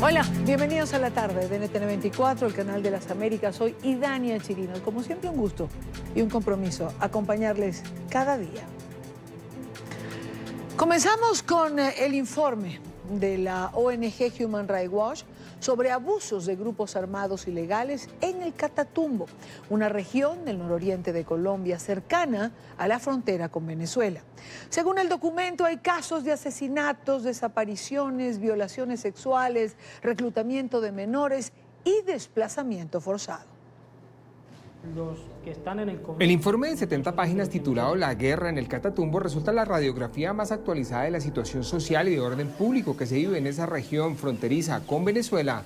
Hola, bienvenidos a la tarde de NTN 24, el canal de las Américas. Soy Idania Chirino. Como siempre, un gusto y un compromiso acompañarles cada día. Comenzamos con el informe de la ONG Human Rights Watch sobre abusos de grupos armados ilegales en el Catatumbo, una región del nororiente de Colombia cercana a la frontera con Venezuela. Según el documento, hay casos de asesinatos, desapariciones, violaciones sexuales, reclutamiento de menores y desplazamiento forzado. El informe de 70 páginas titulado La guerra en el Catatumbo resulta la radiografía más actualizada de la situación social y de orden público que se vive en esa región fronteriza con Venezuela.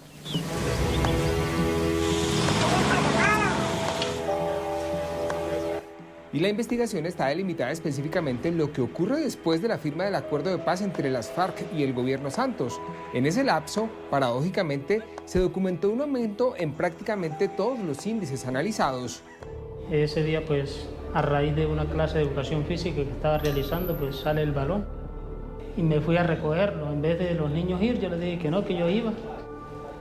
Y la investigación está delimitada específicamente en lo que ocurre después de la firma del acuerdo de paz entre las FARC y el gobierno Santos. En ese lapso, paradójicamente, se documentó un aumento en prácticamente todos los índices analizados. Ese día, pues, a raíz de una clase de educación física que estaba realizando, pues sale el balón y me fui a recogerlo. En vez de los niños ir, yo les dije que no, que yo iba.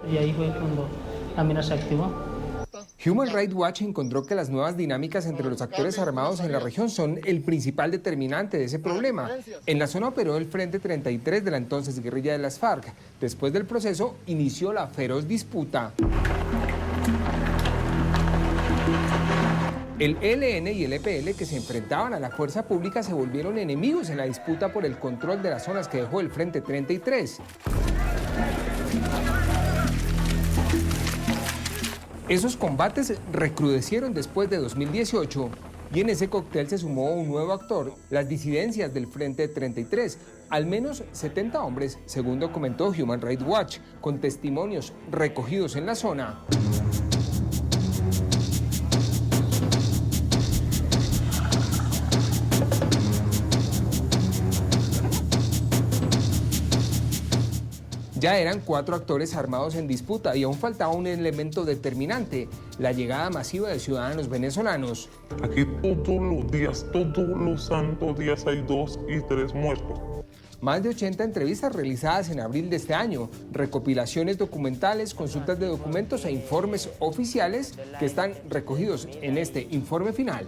Y ahí fue cuando la mina se activó. Human Rights Watch encontró que las nuevas dinámicas entre los actores armados en la región son el principal determinante de ese problema. En la zona operó el Frente 33 de la entonces guerrilla de las FARC. Después del proceso, inició la feroz disputa. El ELN y el EPL, que se enfrentaban a la fuerza pública, se volvieron enemigos en la disputa por el control de las zonas que dejó el Frente 33. Esos combates recrudecieron después de 2018 y en ese cóctel se sumó un nuevo actor, las disidencias del Frente 33. Al menos 70 hombres, según documentó Human Rights Watch, con testimonios recogidos en la zona. Ya eran 4 actores armados en disputa y aún faltaba un elemento determinante, la llegada masiva de ciudadanos venezolanos. Aquí todos los días, todos los santos días hay 2 y 3 muertos. Más de 80 entrevistas realizadas en abril de este año, recopilaciones documentales, consultas de documentos e informes oficiales que están recogidos en este informe final.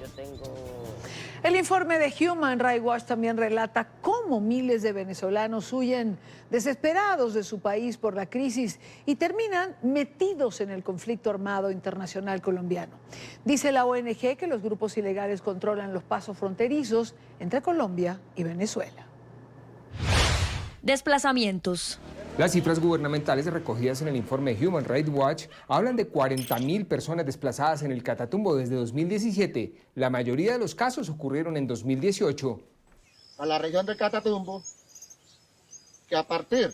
El informe de Human Rights Watch también relata cómo miles de venezolanos huyen desesperados de su país por la crisis y terminan metidos en el conflicto armado internacional colombiano. Dice la ONG que los grupos ilegales controlan los pasos fronterizos entre Colombia y Venezuela. Desplazamientos. Las cifras gubernamentales recogidas en el informe de Human Rights Watch hablan de 40.000 personas desplazadas en el Catatumbo desde 2017. La mayoría de los casos ocurrieron en 2018. A la región del Catatumbo, que a partir...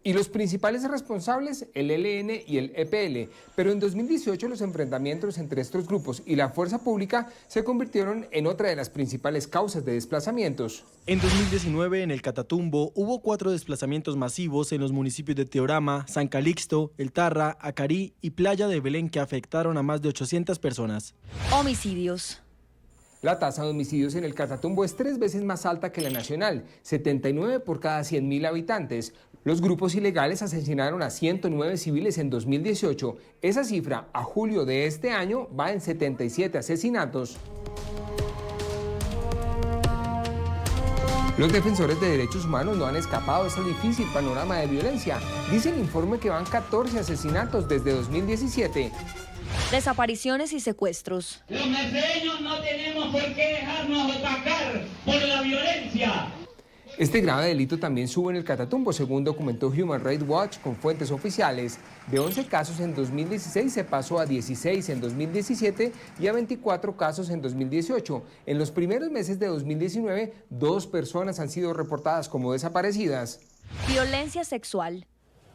Y los principales responsables, el ELN y el EPL. Pero en 2018 los enfrentamientos entre estos grupos y la fuerza pública se convirtieron en otra de las principales causas de desplazamientos. En 2019, en el Catatumbo, hubo 4 desplazamientos masivos en los municipios de Teorama, San Calixto, El Tarra, Acarí y Playa de Belén que afectaron a más de 800 personas. Homicidios. La tasa de homicidios en el Catatumbo es 3 veces más alta que la nacional, 79 por cada 100.000 habitantes. Los grupos ilegales asesinaron a 109 civiles en 2018. Esa cifra a julio de este año va en 77 asesinatos. Los defensores de derechos humanos no han escapado de ese difícil panorama de violencia. Dice el informe que van 14 asesinatos desde 2017. Desapariciones y secuestros. Los mesreños no tenemos por qué dejarnos atacar por la violencia. Este grave delito también sube en el Catatumbo, según documentó Human Rights Watch con fuentes oficiales. De 11 casos en 2016 se pasó a 16 en 2017 y a 24 casos en 2018. En los primeros meses de 2019, 2 personas han sido reportadas como desaparecidas. Violencia sexual.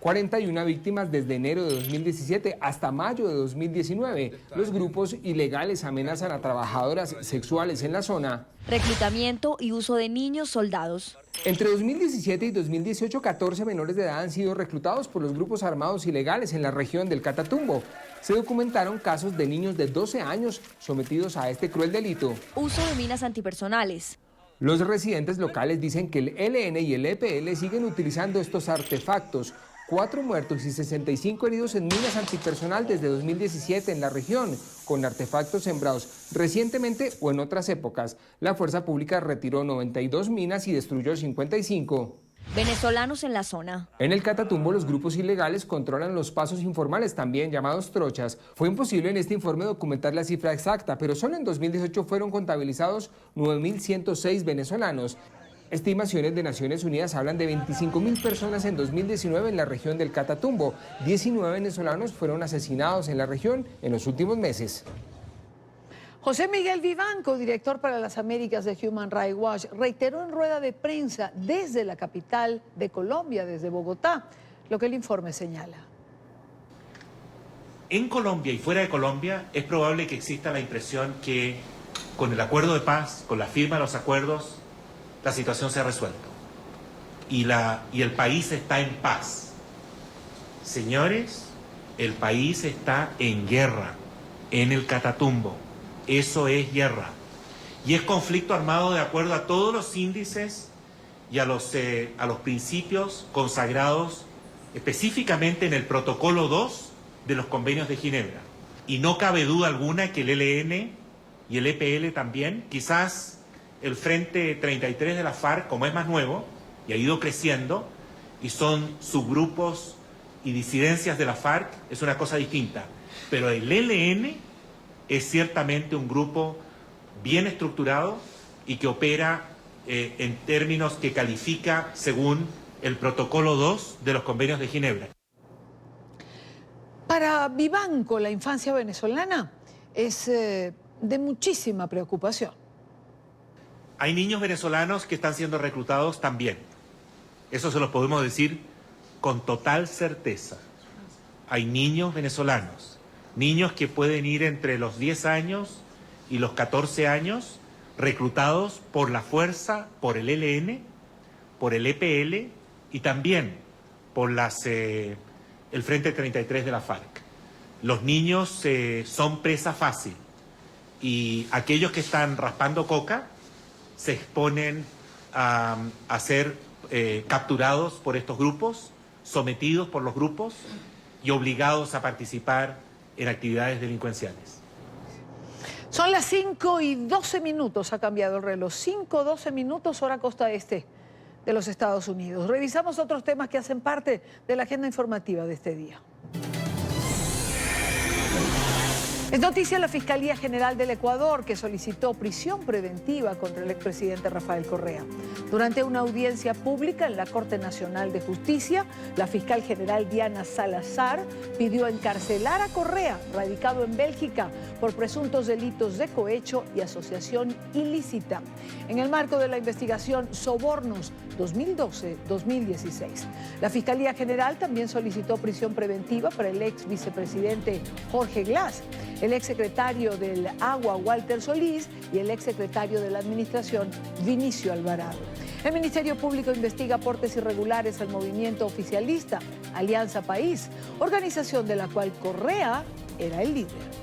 41 víctimas desde enero de 2017 hasta mayo de 2019. Los grupos ilegales amenazan a trabajadoras sexuales en la zona. Reclutamiento y uso de niños soldados. Entre 2017 y 2018, 14 menores de edad han sido reclutados por los grupos armados ilegales en la región del Catatumbo. Se documentaron casos de niños de 12 años sometidos a este cruel delito. Uso de minas antipersonales. Los residentes locales dicen que el ELN y el EPL siguen utilizando estos artefactos. 4 muertos y 65 heridos en minas antipersonal desde 2017 en la región, con artefactos sembrados recientemente o en otras épocas. La fuerza pública retiró 92 minas y destruyó 55. Venezolanos en la zona. En el Catatumbo, los grupos ilegales controlan los pasos informales, también llamados trochas. Fue imposible en este informe documentar la cifra exacta, pero solo en 2018 fueron contabilizados 9.106 venezolanos. Estimaciones de Naciones Unidas hablan de 25.000 personas en 2019 en la región del Catatumbo. 19 venezolanos fueron asesinados en la región en los últimos meses. José Miguel Vivanco, director para las Américas de Human Rights Watch, reiteró en rueda de prensa desde la capital de Colombia, desde Bogotá, lo que el informe señala. En Colombia y fuera de Colombia es probable que exista la impresión que con el acuerdo de paz, con la firma de los acuerdos, la situación se ha resuelto y el país está en paz. Señores, el país está en guerra, en el Catatumbo. Eso es guerra. Y es conflicto armado de acuerdo a todos los índices y a los principios consagrados específicamente en el protocolo 2 de los convenios de Ginebra. Y no cabe duda alguna que el ELN y el EPL también, quizás el Frente 33 de la FARC, como es más nuevo y ha ido creciendo, y son subgrupos y disidencias de la FARC, es una cosa distinta. Pero el ELN es ciertamente un grupo bien estructurado y que opera en términos que califica según el protocolo 2 de los convenios de Ginebra. Para Vivanco, la infancia venezolana es de muchísima preocupación. Hay niños venezolanos que están siendo reclutados también. Eso se lo podemos decir con total certeza. Hay niños venezolanos, niños que pueden ir entre los 10 años y los 14 años, reclutados por la fuerza, por el ELN, por el EPL y también por el Frente 33 de la FARC. Los niños son presa fácil y aquellos que están raspando coca se exponen a ser capturados por estos grupos, sometidos por los grupos y obligados a participar en actividades delincuenciales. Son las 5:12, ha cambiado el reloj. 5:12, hora costa este de los Estados Unidos. Revisamos otros temas que hacen parte de la agenda informativa de este día. Es noticia la Fiscalía General del Ecuador, que solicitó prisión preventiva contra el expresidente Rafael Correa. Durante una audiencia pública en la Corte Nacional de Justicia, la fiscal general Diana Salazar pidió encarcelar a Correa, radicado en Bélgica, por presuntos delitos de cohecho y asociación ilícita, en el marco de la investigación Sobornos 2012-2016. La Fiscalía General también solicitó prisión preventiva para el ex vicepresidente Jorge Glass, el exsecretario del Agua Walter Solís y el exsecretario de la Administración Vinicio Alvarado. El Ministerio Público investiga aportes irregulares al movimiento oficialista Alianza País, organización de la cual Correa era el líder.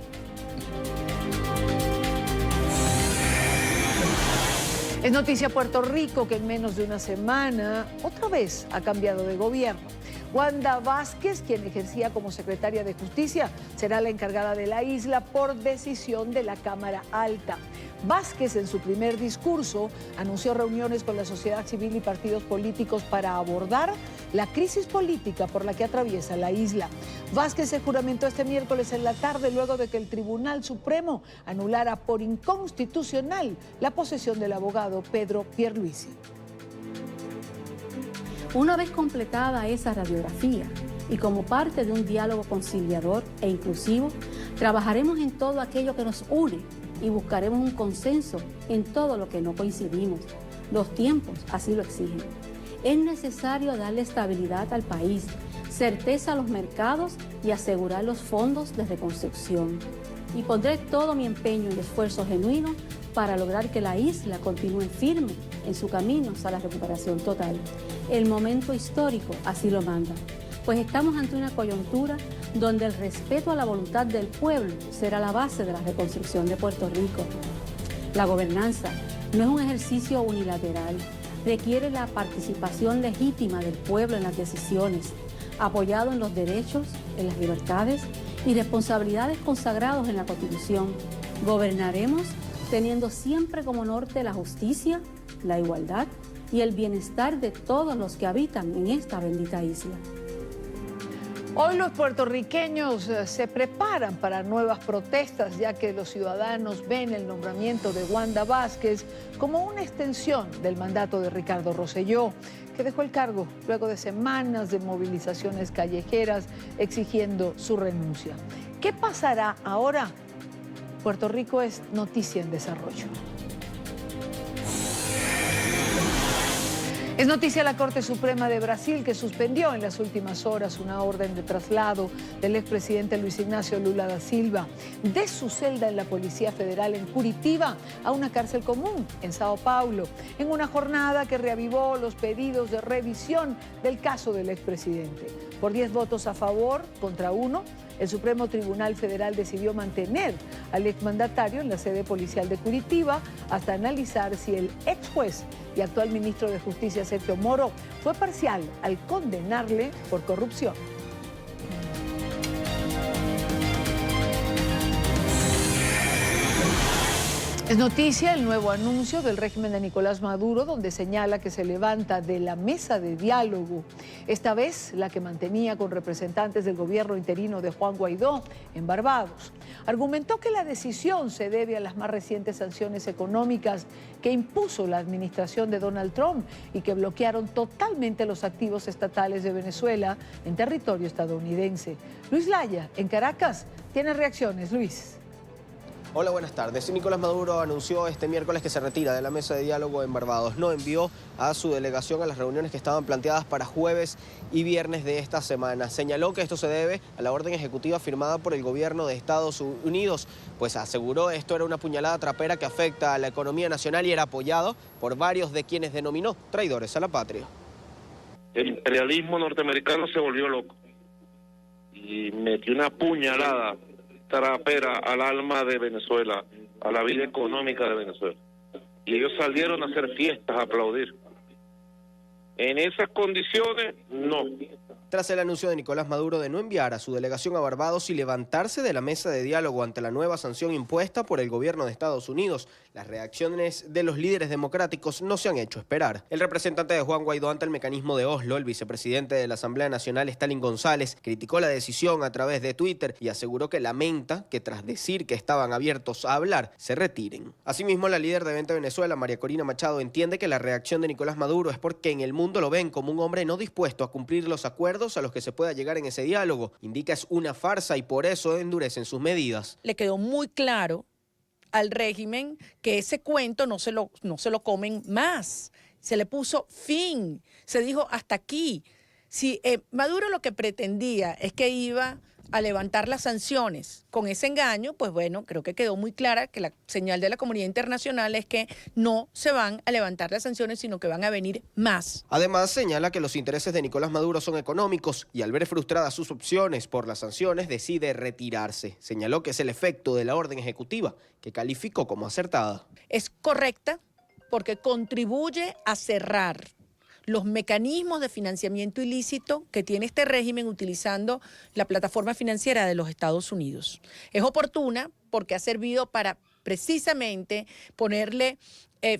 Es noticia Puerto Rico, que en menos de una semana otra vez ha cambiado de gobierno. Wanda Vázquez, quien ejercía como secretaria de Justicia, será la encargada de la isla por decisión de la Cámara Alta. Vázquez, en su primer discurso, anunció reuniones con la sociedad civil y partidos políticos para abordar la crisis política por la que atraviesa la isla. Vázquez se juramentó este miércoles en la tarde luego de que el Tribunal Supremo anulara por inconstitucional la posesión del abogado Pedro Pierluisi. Una vez completada esa radiografía y como parte de un diálogo conciliador e inclusivo, trabajaremos en todo aquello que nos une y buscaremos un consenso en todo lo que no coincidimos. Los tiempos así lo exigen. Es necesario darle estabilidad al país, certeza a los mercados y asegurar los fondos de reconstrucción. Y pondré todo mi empeño y esfuerzo genuino para lograr que la isla continúe firme en su camino hacia la recuperación total. El momento histórico así lo manda, pues estamos ante una coyuntura donde el respeto a la voluntad del pueblo será la base de la reconstrucción de Puerto Rico. La gobernanza no es un ejercicio unilateral, requiere la participación legítima del pueblo en las decisiones. apoyado en los derechos, en las libertades y responsabilidades consagrados en la Constitución. Gobernaremos teniendo siempre como norte la justicia, la igualdad y el bienestar de todos los que habitan en esta bendita isla. Hoy los puertorriqueños se preparan para nuevas protestas, ya que los ciudadanos ven el nombramiento de Wanda Vázquez como una extensión del mandato de Ricardo Rosselló, que dejó el cargo luego de semanas de movilizaciones callejeras exigiendo su renuncia. ¿Qué pasará ahora? Puerto Rico es noticia en desarrollo. Es noticia la Corte Suprema de Brasil, que suspendió en las últimas horas una orden de traslado del expresidente Luis Ignacio Lula da Silva de su celda en la Policía Federal en Curitiba a una cárcel común en Sao Paulo, en una jornada que reavivó los pedidos de revisión del caso del expresidente. Por 10 votos a favor contra 1, el Supremo Tribunal Federal decidió mantener al exmandatario en la sede policial de Curitiba hasta analizar si el ex juez y actual ministro de Justicia Sergio Moro fue parcial al condenarle por corrupción. Es noticia el nuevo anuncio del régimen de Nicolás Maduro, donde señala que se levanta de la mesa de diálogo, esta vez la que mantenía con representantes del gobierno interino de Juan Guaidó en Barbados. Argumentó que la decisión se debe a las más recientes sanciones económicas que impuso la administración de Donald Trump y que bloquearon totalmente los activos estatales de Venezuela en territorio estadounidense. Luis Laya, en Caracas, tiene reacciones. Luis. Hola, buenas tardes. Nicolás Maduro anunció este miércoles que se retira de la mesa de diálogo en Barbados. No envió a su delegación a las reuniones que estaban planteadas para jueves y viernes de esta semana. Señaló que esto se debe a la orden ejecutiva firmada por el gobierno de Estados Unidos, pues aseguró esto era una puñalada trapera que afecta a la economía nacional y era apoyado por varios de quienes denominó traidores a la patria. El imperialismo norteamericano se volvió loco y metió una puñalada trapera al alma de Venezuela, a la vida económica de Venezuela. Y ellos salieron a hacer fiestas, a aplaudir. En esas condiciones, no. Tras el anuncio de Nicolás Maduro de no enviar a su delegación a Barbados y levantarse de la mesa de diálogo ante la nueva sanción impuesta por el gobierno de Estados Unidos, las reacciones de los líderes democráticos no se han hecho esperar. El representante de Juan Guaidó ante el mecanismo de Oslo, el vicepresidente de la Asamblea Nacional, Stalin González, criticó la decisión a través de Twitter y aseguró que lamenta que tras decir que estaban abiertos a hablar, se retiren. Asimismo, la líder de Vente Venezuela, María Corina Machado, entiende que la reacción de Nicolás Maduro es porque en el mundo lo ven como un hombre no dispuesto a cumplir los acuerdos a los que se pueda llegar en ese diálogo. Indica es una farsa y por eso endurecen sus medidas. Le quedó muy claro al régimen que ese cuento no se lo comen más. Se le puso fin. Se dijo hasta aquí. Si Maduro lo que pretendía es que iba a levantar las sanciones con ese engaño, pues bueno, creo que quedó muy clara que la señal de la comunidad internacional es que no se van a levantar las sanciones, sino que van a venir más. Además, señala que los intereses de Nicolás Maduro son económicos y al ver frustradas sus opciones por las sanciones decide retirarse. Señaló que es el efecto de la orden ejecutiva, que calificó como acertada. Es correcta porque contribuye a cerrar los mecanismos de financiamiento ilícito que tiene este régimen utilizando la plataforma financiera de los Estados Unidos. Es oportuna porque ha servido para precisamente ponerle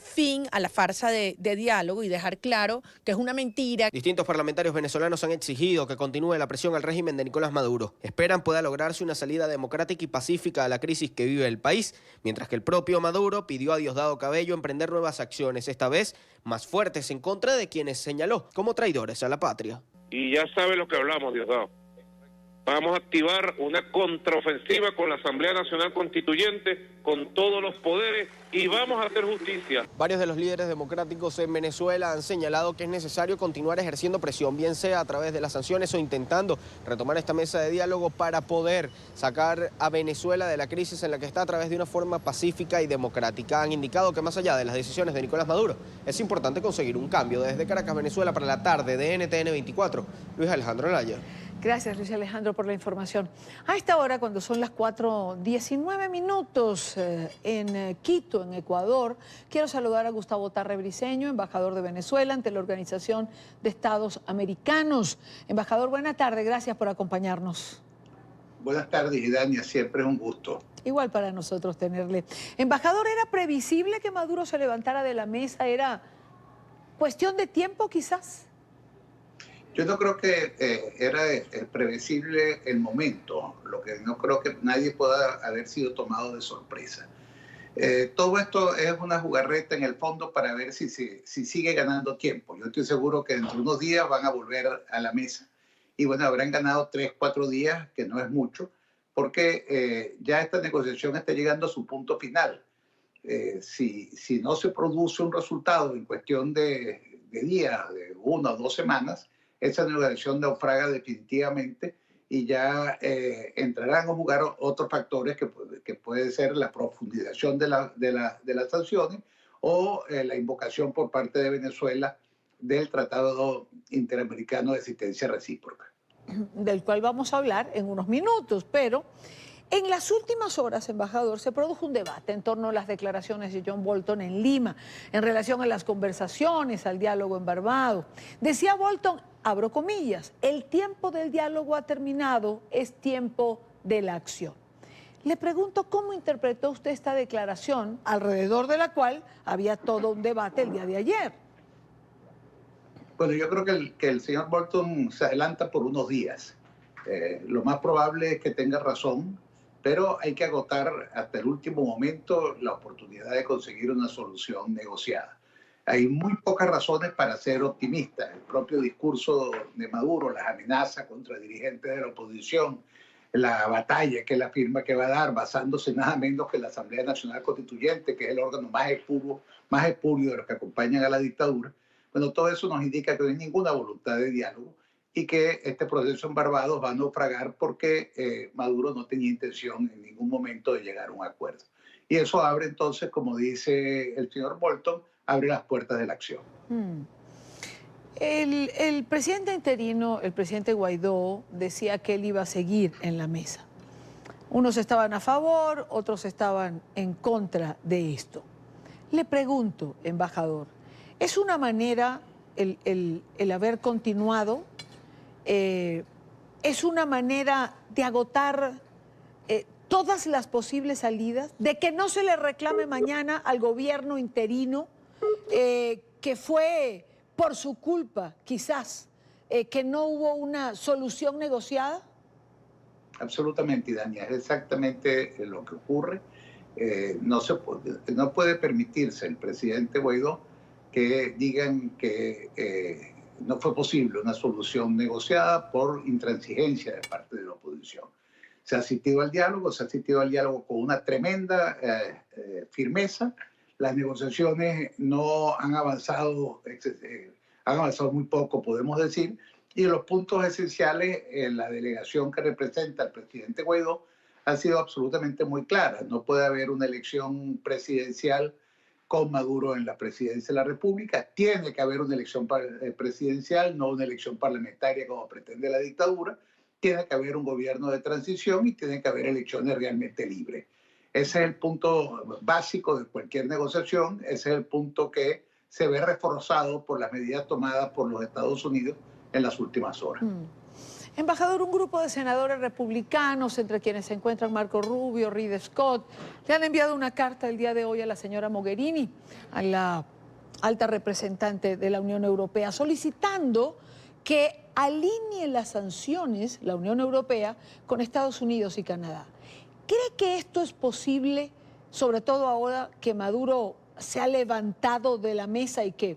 fin a la farsa de diálogo y dejar claro que es una mentira. Distintos parlamentarios venezolanos han exigido que continúe la presión al régimen de Nicolás Maduro. Esperan pueda lograrse una salida democrática y pacífica a la crisis que vive el país, mientras que el propio Maduro pidió a Diosdado Cabello emprender nuevas acciones, esta vez más fuertes en contra de quienes señaló como traidores a la patria. Y ya sabe lo que hablamos, Diosdado. Vamos a activar una contraofensiva con la Asamblea Nacional Constituyente, con todos los poderes, y vamos a hacer justicia. Varios de los líderes democráticos en Venezuela han señalado que es necesario continuar ejerciendo presión, bien sea a través de las sanciones o intentando retomar esta mesa de diálogo para poder sacar a Venezuela de la crisis en la que está a través de una forma pacífica y democrática. Han indicado que más allá de las decisiones de Nicolás Maduro, es importante conseguir un cambio. Desde Caracas, Venezuela, para la tarde de NTN 24, Luis Alejandro Laya. Gracias, Luis Alejandro, por la información. A esta hora, cuando son las 4:19 en Quito, en Ecuador, quiero saludar a Gustavo Tarre Briceño, embajador de Venezuela ante la Organización de Estados Americanos. Embajador, buena tarde, gracias por acompañarnos. Buenas tardes, Idania, siempre es un gusto. Igual para nosotros tenerle. Embajador, ¿era previsible que Maduro se levantara de la mesa? ¿Era cuestión de tiempo, quizás? Yo no creo que era previsible el momento, lo que no creo que nadie pueda haber sido tomado de sorpresa. Todo esto es una jugarreta en el fondo para ver si sigue ganando tiempo. Yo estoy seguro que dentro de unos días van a volver a la mesa y bueno, habrán ganado 3, 4 días, que no es mucho, porque ya esta negociación está llegando a su punto final. Si no se produce un resultado en cuestión de días, de 1 o 2 semanas, esa negociación naufraga definitivamente y ya entrarán a jugar otros factores que puede ser la profundización de las sanciones o la invocación por parte de Venezuela del Tratado Interamericano de Asistencia Recíproca. Del cual vamos a hablar en unos minutos, pero en las últimas horas, embajador, se produjo un debate en torno a las declaraciones de John Bolton en Lima, en relación a las conversaciones, al diálogo en Barbados. Decía Bolton, abro comillas, el tiempo del diálogo ha terminado, es tiempo de la acción. Le pregunto cómo interpretó usted esta declaración, alrededor de la cual había todo un debate el día de ayer. Bueno, yo creo que el señor Bolton se adelanta por unos días. Lo más probable es que tenga razón, pero hay que agotar hasta el último momento la oportunidad de conseguir una solución negociada. Hay muy pocas razones para ser optimista. El propio discurso de Maduro, las amenazas contra dirigentes de la oposición, la batalla que él afirma que va a dar, basándose nada menos que en la Asamblea Nacional Constituyente, que es el órgano más espurio de los que acompañan a la dictadura. Bueno, todo eso nos indica que no hay ninguna voluntad de diálogo y que este proceso en Barbados va a naufragar porque Maduro no tenía intención en ningún momento de llegar a un acuerdo. Y eso abre entonces, como dice el señor Bolton, abre las puertas de la acción. El presidente interino, el presidente Guaidó, decía que él iba a seguir en la mesa. Unos estaban a favor, otros estaban en contra de esto. Le pregunto, embajador, ¿es una manera el haber continuado? ¿Es una manera de agotar todas las posibles salidas? ¿De que no se le reclame mañana al gobierno interino que fue por su culpa, quizás, que no hubo una solución negociada? Absolutamente, Dania, es exactamente lo que ocurre. No puede permitirse el presidente Guaidó que digan que no fue posible una solución negociada por intransigencia de parte de la oposición. Se ha asistido al diálogo, con una tremenda firmeza. Las negociaciones no han avanzado, han avanzado muy poco, podemos decir, y en los puntos esenciales, la delegación que representa al presidente Guaidó ha sido absolutamente muy clara. No puede haber una elección presidencial con Maduro en la presidencia de la República. Tiene que haber una elección presidencial, no una elección parlamentaria como pretende la dictadura. Tiene que haber un gobierno de transición y tiene que haber elecciones realmente libres. Ese es el punto básico de cualquier negociación. Ese es el punto que se ve reforzado por las medidas tomadas por los Estados Unidos en las últimas horas. Embajador, un grupo de senadores republicanos, entre quienes se encuentran Marco Rubio, Reed Scott, le han enviado una carta el día de hoy a la señora Mogherini, a la alta representante de la Unión Europea, solicitando que alinee las sanciones, la Unión Europea, con Estados Unidos y Canadá. ¿Cree que esto es posible, sobre todo ahora que Maduro se ha levantado de la mesa y que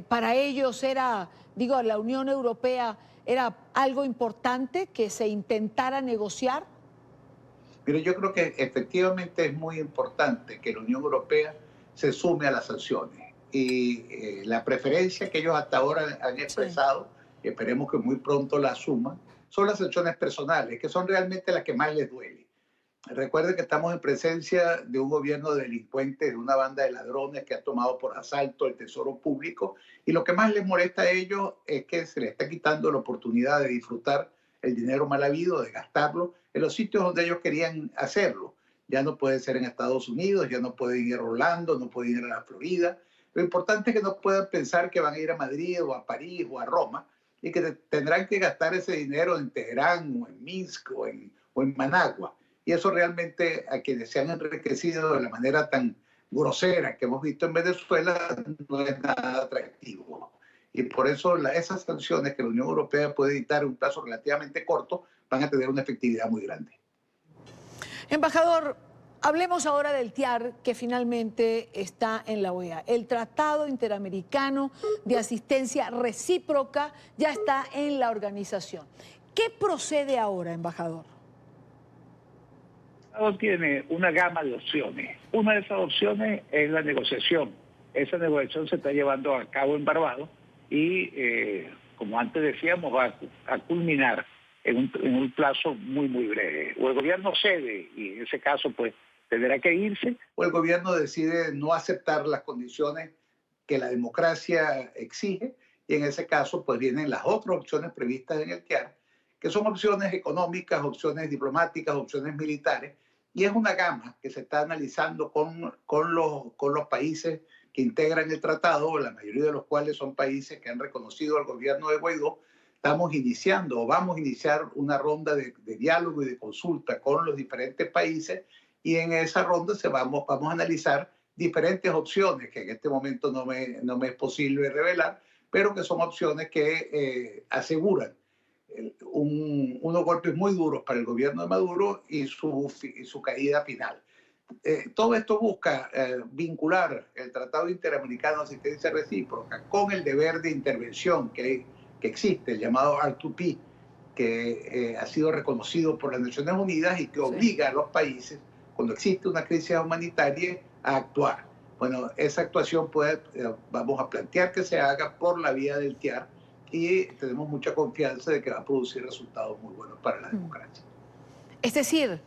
para ellos era, digo, la Unión Europea era algo importante que se intentara negociar? Pero yo creo que efectivamente es muy importante que la Unión Europea se sume a las sanciones. Y la preferencia que ellos hasta ahora han expresado, y esperemos que muy pronto la asuman, son las sanciones personales, que son realmente las que más les duele. Recuerden que estamos en presencia de un gobierno de delincuentes, de una banda de ladrones que ha tomado por asalto el tesoro público, y lo que más les molesta a ellos es que se les está quitando la oportunidad de disfrutar el dinero mal habido, de gastarlo en los sitios donde ellos querían hacerlo. Ya no puede ser en Estados Unidos, ya no pueden ir a Orlando, no pueden ir a la Florida. Lo importante es que no puedan pensar que van a ir a Madrid o a París o a Roma y que tendrán que gastar ese dinero en Teherán o en Minsk o en Managua. Y eso realmente a quienes se han enriquecido de la manera tan grosera que hemos visto en Venezuela no es nada atractivo. Y por eso esas sanciones que la Unión Europea puede dictar en un plazo relativamente corto van a tener una efectividad muy grande. Embajador, hablemos ahora del TIAR que finalmente está en la OEA. El Tratado Interamericano de Asistencia Recíproca ya está en la organización. ¿Qué procede ahora, embajador? El Tratado tiene una gama de opciones. Una de esas opciones es la negociación. Esa negociación se está llevando a cabo en Barbados y, como antes decíamos, va a culminar en un plazo muy, muy breve. O el gobierno cede y en ese caso, pues, tendrá que irse. O el gobierno decide no aceptar las condiciones que la democracia exige y en ese caso, pues, vienen las otras opciones previstas en el TIAR, que son opciones económicas, opciones diplomáticas, opciones militares, y es una gama que se está analizando con los países que integran el tratado, la mayoría de los cuales son países que han reconocido al gobierno de Guaidó. Estamos iniciando o vamos a iniciar una ronda de diálogo y de consulta con los diferentes países y en esa ronda vamos a analizar diferentes opciones que en este momento no me es posible revelar, pero que son opciones que aseguran unos golpes muy duros para el gobierno de Maduro y su caída final. Todo esto busca vincular el Tratado Interamericano de Asistencia Recíproca con el deber de intervención que existe, el llamado R2P, que ha sido reconocido por las Naciones Unidas y que obliga a los países, cuando existe una crisis humanitaria, a actuar. Bueno, esa actuación vamos a plantear que se haga por la vía del TIAR y tenemos mucha confianza de que va a producir resultados muy buenos para la democracia. Es decir,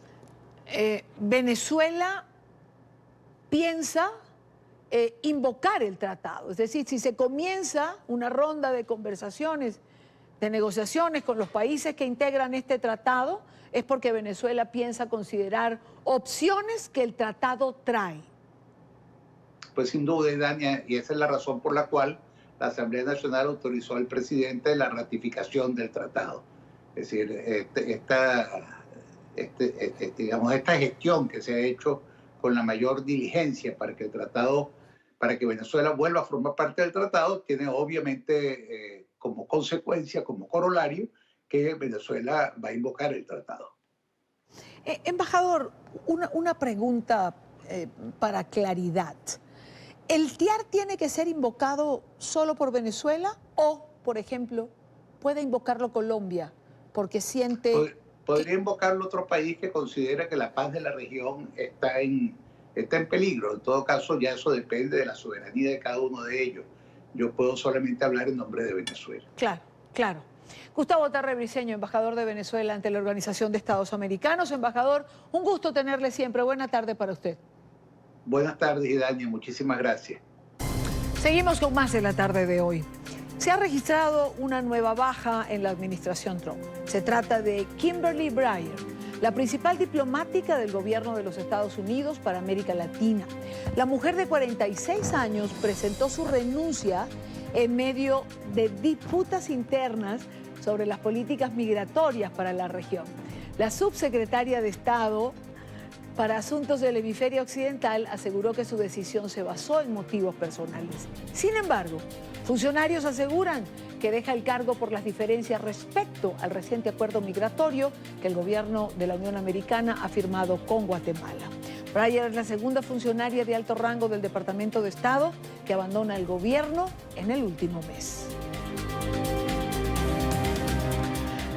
Venezuela piensa invocar el tratado. Es decir, si se comienza una ronda de conversaciones, de negociaciones con los países que integran este tratado, es porque Venezuela piensa considerar opciones que el tratado trae. Pues sin duda, Dania, y esa es la razón por la cual la Asamblea Nacional autorizó al presidente la ratificación del tratado. Es decir, esta gestión que se ha hecho con la mayor diligencia para que para que Venezuela vuelva a formar parte del tratado, tiene obviamente como consecuencia, como corolario, que Venezuela va a invocar el tratado. Embajador, una pregunta para claridad. ¿El TIAR tiene que ser invocado solo por Venezuela o, por ejemplo, puede invocarlo Colombia porque siente... Podría invocarlo otro país que considera que la paz de la región está en peligro. En todo caso, ya eso depende de la soberanía de cada uno de ellos. Yo puedo solamente hablar en nombre de Venezuela. Claro, claro. Gustavo Tarre Briceño, embajador de Venezuela ante la Organización de Estados Americanos. Embajador, un gusto tenerle siempre. Buena tarde para usted. Buenas tardes, Idania. Muchísimas gracias. Seguimos con más de la tarde de hoy. Se ha registrado una nueva baja en la administración Trump. Se trata de Kimberly Breyer, la principal diplomática del gobierno de los Estados Unidos para América Latina. La mujer de 46 años presentó su renuncia en medio de disputas internas sobre las políticas migratorias para la región. La subsecretaria de Estado para Asuntos del Hemisferio Occidental aseguró que su decisión se basó en motivos personales. Sin embargo, funcionarios aseguran que deja el cargo por las diferencias respecto al reciente acuerdo migratorio que el gobierno de la Unión Americana ha firmado con Guatemala. Breyer es la segunda funcionaria de alto rango del Departamento de Estado que abandona el gobierno en el último mes.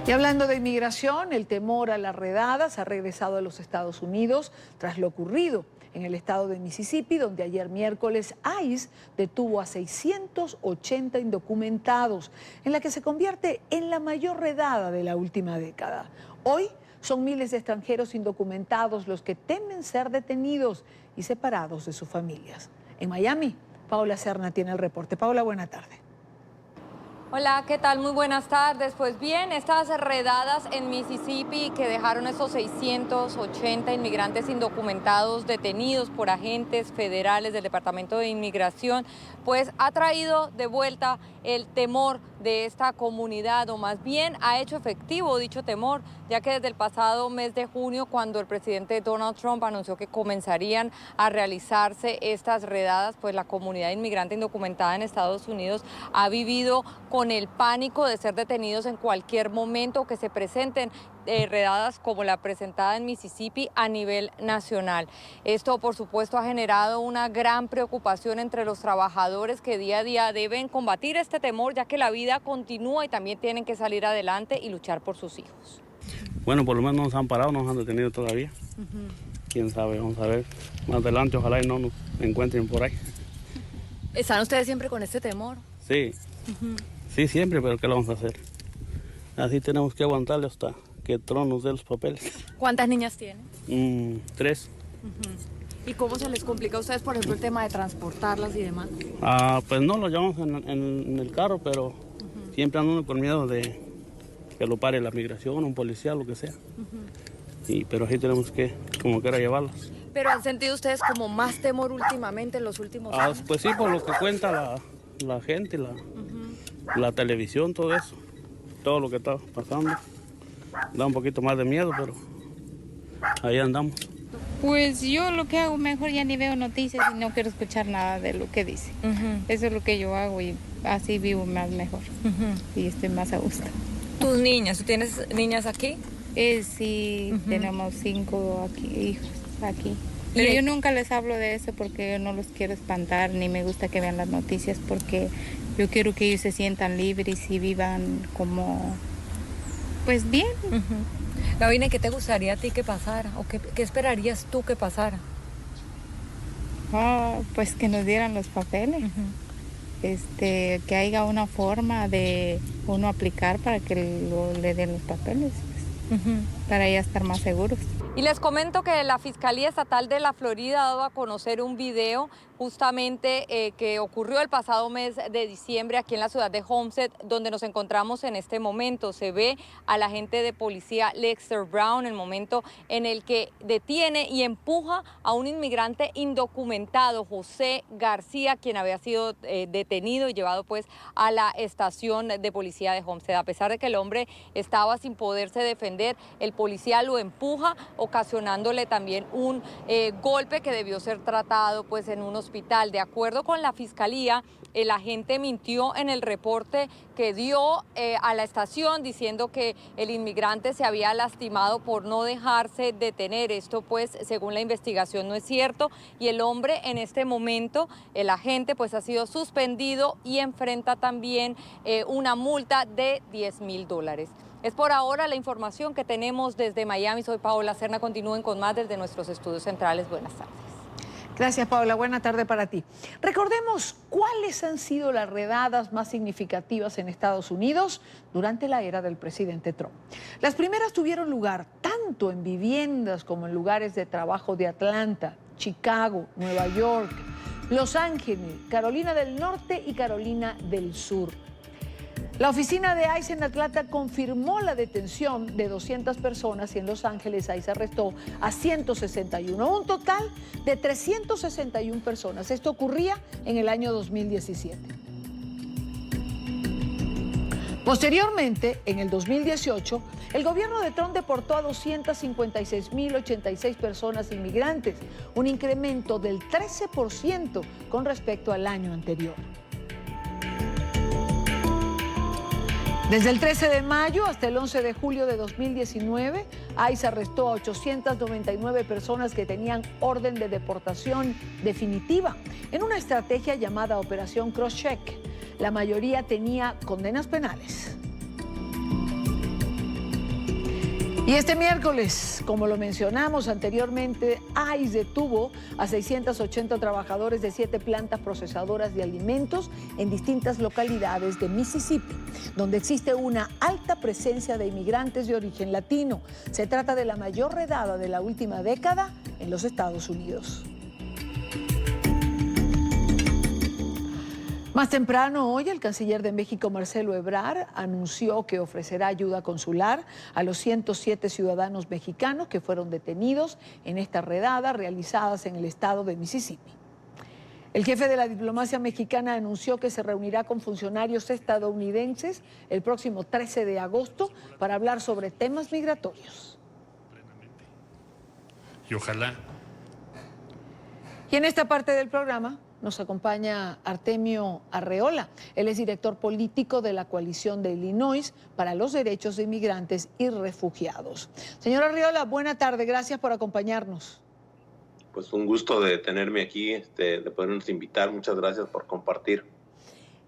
Y hablando de inmigración, el temor a las redadas ha regresado a los Estados Unidos tras lo ocurrido en el estado de Mississippi, donde ayer miércoles ICE detuvo a 680 indocumentados, en la que se convierte en la mayor redada de la última década. Hoy son miles de extranjeros indocumentados los que temen ser detenidos y separados de sus familias. En Miami, Paola Serna tiene el reporte. Paola, buena tarde. Hola, ¿qué tal? Muy buenas tardes. Pues bien, estas redadas en Mississippi que dejaron esos 680 inmigrantes indocumentados detenidos por agentes federales del Departamento de Inmigración, pues ha traído de vuelta el temor de esta comunidad, o más bien ha hecho efectivo dicho temor, ya que desde el pasado mes de junio, cuando el presidente Donald Trump anunció que comenzarían a realizarse estas redadas, pues la comunidad inmigrante indocumentada en Estados Unidos ha vivido con el pánico de ser detenidos en cualquier momento, que se presenten redadas como la presentada en Mississippi a nivel nacional. Esto, por supuesto, ha generado una gran preocupación entre los trabajadores que día a día deben combatir este temor, ya que la vida continúa y también tienen que salir adelante y luchar por sus hijos. Bueno, por lo menos nos han parado, nos han detenido todavía. Quién sabe, vamos a ver. Más adelante, ojalá y no nos encuentren por ahí. ¿Están ustedes siempre con este temor? Sí, sí, siempre, pero ¿qué lo vamos a hacer? Así tenemos que aguantarle hasta que Trump nos dé los papeles. ¿Cuántas niñas tienen? 3. ¿Y cómo se les complica a ustedes, por ejemplo, el tema de transportarlas y demás? Pues no, lo llevamos en el carro, pero siempre andamos con miedo de que lo pare la migración, un policía, lo que sea. Pero así tenemos que, como quiera, llevarlas. ¿Pero han sentido ustedes como más temor últimamente en los últimos años? Pues sí, por lo que cuenta la gente, la televisión, todo eso, todo lo que está pasando. Da un poquito más de miedo, pero ahí andamos. Pues yo lo que hago mejor ya ni veo noticias y no quiero escuchar nada de lo que dice. Eso es lo que yo hago y así vivo más mejor y estoy más a gusto. ¿Tus niñas? ¿Tú tienes niñas aquí? Sí, tenemos 5 hijos aquí. Pero yo nunca les hablo de eso porque yo no los quiero espantar ni me gusta que vean las noticias porque yo quiero que ellos se sientan libres y vivan como, pues bien. Gabina, ¿qué te gustaría a ti que pasara? ¿O qué esperarías tú que pasara? Pues que nos dieran los papeles. Que haya una forma de uno aplicar para que le den los papeles, pues, para ya estar más seguros. Y les comento que la Fiscalía Estatal de la Florida ha dado a conocer un video justamente que ocurrió el pasado mes de diciembre aquí en la ciudad de Homestead, donde nos encontramos en este momento. Se ve al agente de policía Lexter Brown, el momento en el que detiene y empuja a un inmigrante indocumentado, José García, quien había sido detenido y llevado pues a la estación de policía de Homestead. A pesar de que el hombre estaba sin poderse defender, el policía lo empuja, ocasionándole también un golpe que debió ser tratado pues en un hospital. De acuerdo con la Fiscalía, el agente mintió en el reporte que dio a la estación diciendo que el inmigrante se había lastimado por no dejarse detener. Esto pues según la investigación no es cierto y el hombre en este momento, el agente pues ha sido suspendido y enfrenta también una multa de $10,000. Es por ahora la información que tenemos desde Miami. Soy Paola Serna. Continúen con más desde nuestros estudios centrales. Buenas tardes. Gracias, Paola. Buena tarde para ti. Recordemos cuáles han sido las redadas más significativas en Estados Unidos durante la era del presidente Trump. Las primeras tuvieron lugar tanto en viviendas como en lugares de trabajo de Atlanta, Chicago, Nueva York, Los Ángeles, Carolina del Norte y Carolina del Sur. La oficina de ICE en Atlanta confirmó la detención de 200 personas y en Los Ángeles ICE arrestó a 161, un total de 361 personas. Esto ocurría en el año 2017. Posteriormente, en el 2018, el gobierno de Trump deportó a 256.086 personas inmigrantes, un incremento del 13% con respecto al año anterior. Desde el 13 de mayo hasta el 11 de julio de 2019, ICE arrestó a 899 personas que tenían orden de deportación definitiva en una estrategia llamada Operación Crosscheck. La mayoría tenía condenas penales. Y este miércoles, como lo mencionamos anteriormente, ICE detuvo a 680 trabajadores de 7 plantas procesadoras de alimentos en distintas localidades de Mississippi, donde existe una alta presencia de inmigrantes de origen latino. Se trata de la mayor redada de la última década en los Estados Unidos. Más temprano hoy, el canciller de México, Marcelo Ebrard, anunció que ofrecerá ayuda consular a los 107 ciudadanos mexicanos que fueron detenidos en esta redada realizadas en el estado de Mississippi. El jefe de la diplomacia mexicana anunció que se reunirá con funcionarios estadounidenses el próximo 13 de agosto para hablar sobre temas migratorios. Y ojalá. Y en esta parte del programa nos acompaña Artemio Arreola. Él es director político de la Coalición de Illinois para los Derechos de Inmigrantes y Refugiados. Señor Arreola, buena tarde, gracias por acompañarnos. Pues un gusto de tenerme aquí, de podernos invitar. Muchas gracias por compartir.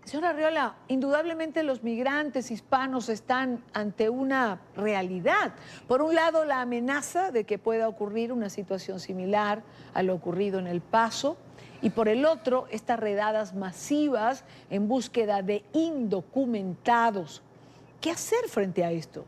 Señor Arreola, indudablemente los migrantes hispanos están ante una realidad. Por un lado, la amenaza de que pueda ocurrir una situación similar a lo ocurrido en El Paso, y por el otro, estas redadas masivas en búsqueda de indocumentados. ¿Qué hacer frente a esto?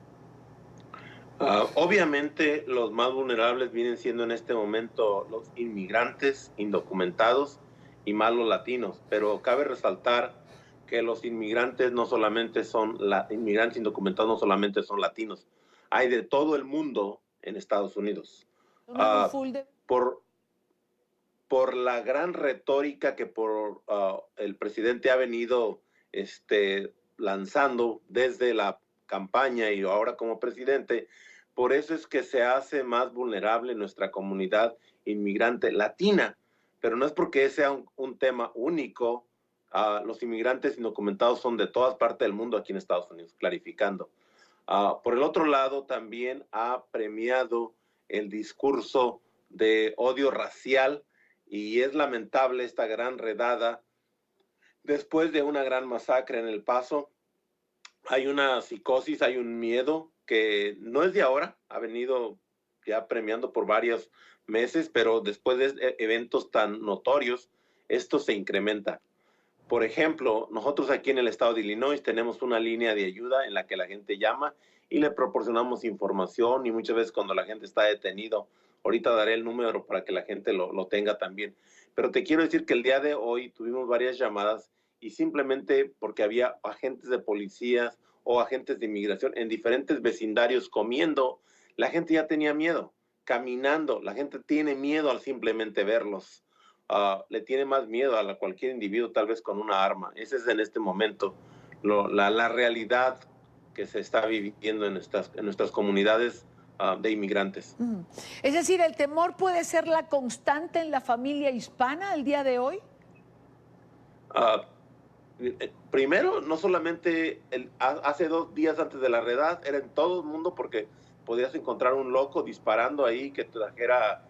Obviamente, los más vulnerables vienen siendo en este momento los inmigrantes indocumentados y más los latinos, pero cabe resaltar que los inmigrantes no solamente son inmigrantes indocumentados, no solamente son latinos, hay de todo el mundo en Estados Unidos. Por la gran retórica que el presidente ha venido lanzando desde la campaña y ahora como presidente, por eso es que se hace más vulnerable nuestra comunidad inmigrante latina, pero no es porque sea un tema único. Los inmigrantes indocumentados son de todas partes del mundo aquí en Estados Unidos, clarificando. Por el otro lado, también ha premiado el discurso de odio racial y es lamentable esta gran redada. Después de una gran masacre en El Paso, hay una psicosis, hay un miedo que no es de ahora, ha venido ya premiando por varios meses, pero después de eventos tan notorios, esto se incrementa. Por ejemplo, nosotros aquí en el estado de Illinois tenemos una línea de ayuda en la que la gente llama y le proporcionamos información y muchas veces cuando la gente está detenido, ahorita daré el número para que la gente lo tenga también. Pero te quiero decir que el día de hoy tuvimos varias llamadas y simplemente porque había agentes de policías o agentes de inmigración en diferentes vecindarios comiendo, la gente ya tenía miedo, caminando, la gente tiene miedo al simplemente verlos. Le tiene más miedo a cualquier individuo tal vez con una arma. Ese es en este momento la realidad que se está viviendo en nuestras comunidades de inmigrantes. Es decir, ¿el temor puede ser la constante en la familia hispana el día de hoy? Primero, no solamente hace 2 días antes de la redada, era en todo el mundo porque podías encontrar un loco disparando ahí que trajera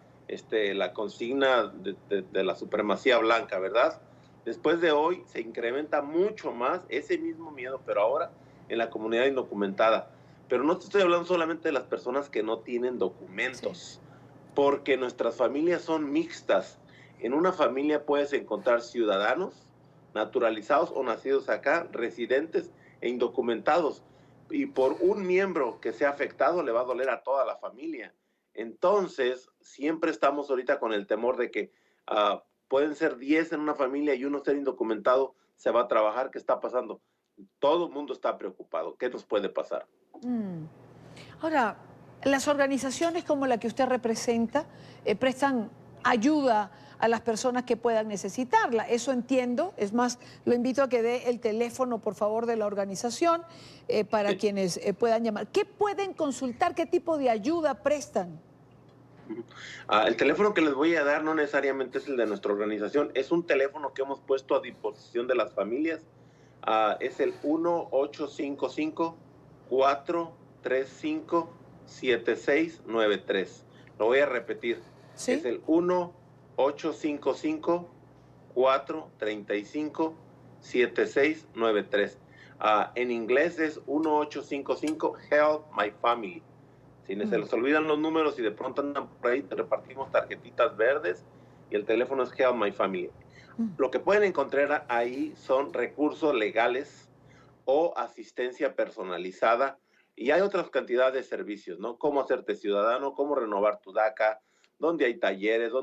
la consigna de la supremacía blanca, ¿verdad? Después de hoy se incrementa mucho más ese mismo miedo, pero ahora en la comunidad indocumentada. Pero no te estoy hablando solamente de las personas que no tienen documentos, porque nuestras familias son mixtas. En una familia puedes encontrar ciudadanos, naturalizados o nacidos acá, residentes e indocumentados. Y por un miembro que sea afectado le va a doler a toda la familia. Entonces, siempre estamos ahorita con el temor de que pueden ser 10 en una familia y uno ser indocumentado, se va a trabajar. ¿Qué está pasando? Todo el mundo está preocupado. ¿Qué nos puede pasar? Ahora, las organizaciones como la que usted representa prestan ayuda a las personas que puedan necesitarla. Eso entiendo. Es más, lo invito a que dé el teléfono, por favor, de la organización para quienes puedan llamar. ¿Qué pueden consultar? ¿Qué tipo de ayuda prestan? El teléfono que les voy a dar no necesariamente es el de nuestra organización. Es un teléfono que hemos puesto a disposición de las familias. Es el 1-855-435-7693. Lo voy a repetir. ¿Sí? Es el 1-855-435-7693. En inglés es 1-855 Help My Family. Si se les olvidan los números y de pronto andan por ahí, repartimos tarjetitas verdes y el teléfono es Help My Family. Lo que pueden encontrar ahí son recursos legales o asistencia personalizada y hay otras cantidades de servicios, ¿no? Cómo hacerte ciudadano, cómo renovar tu DACA, dónde hay talleres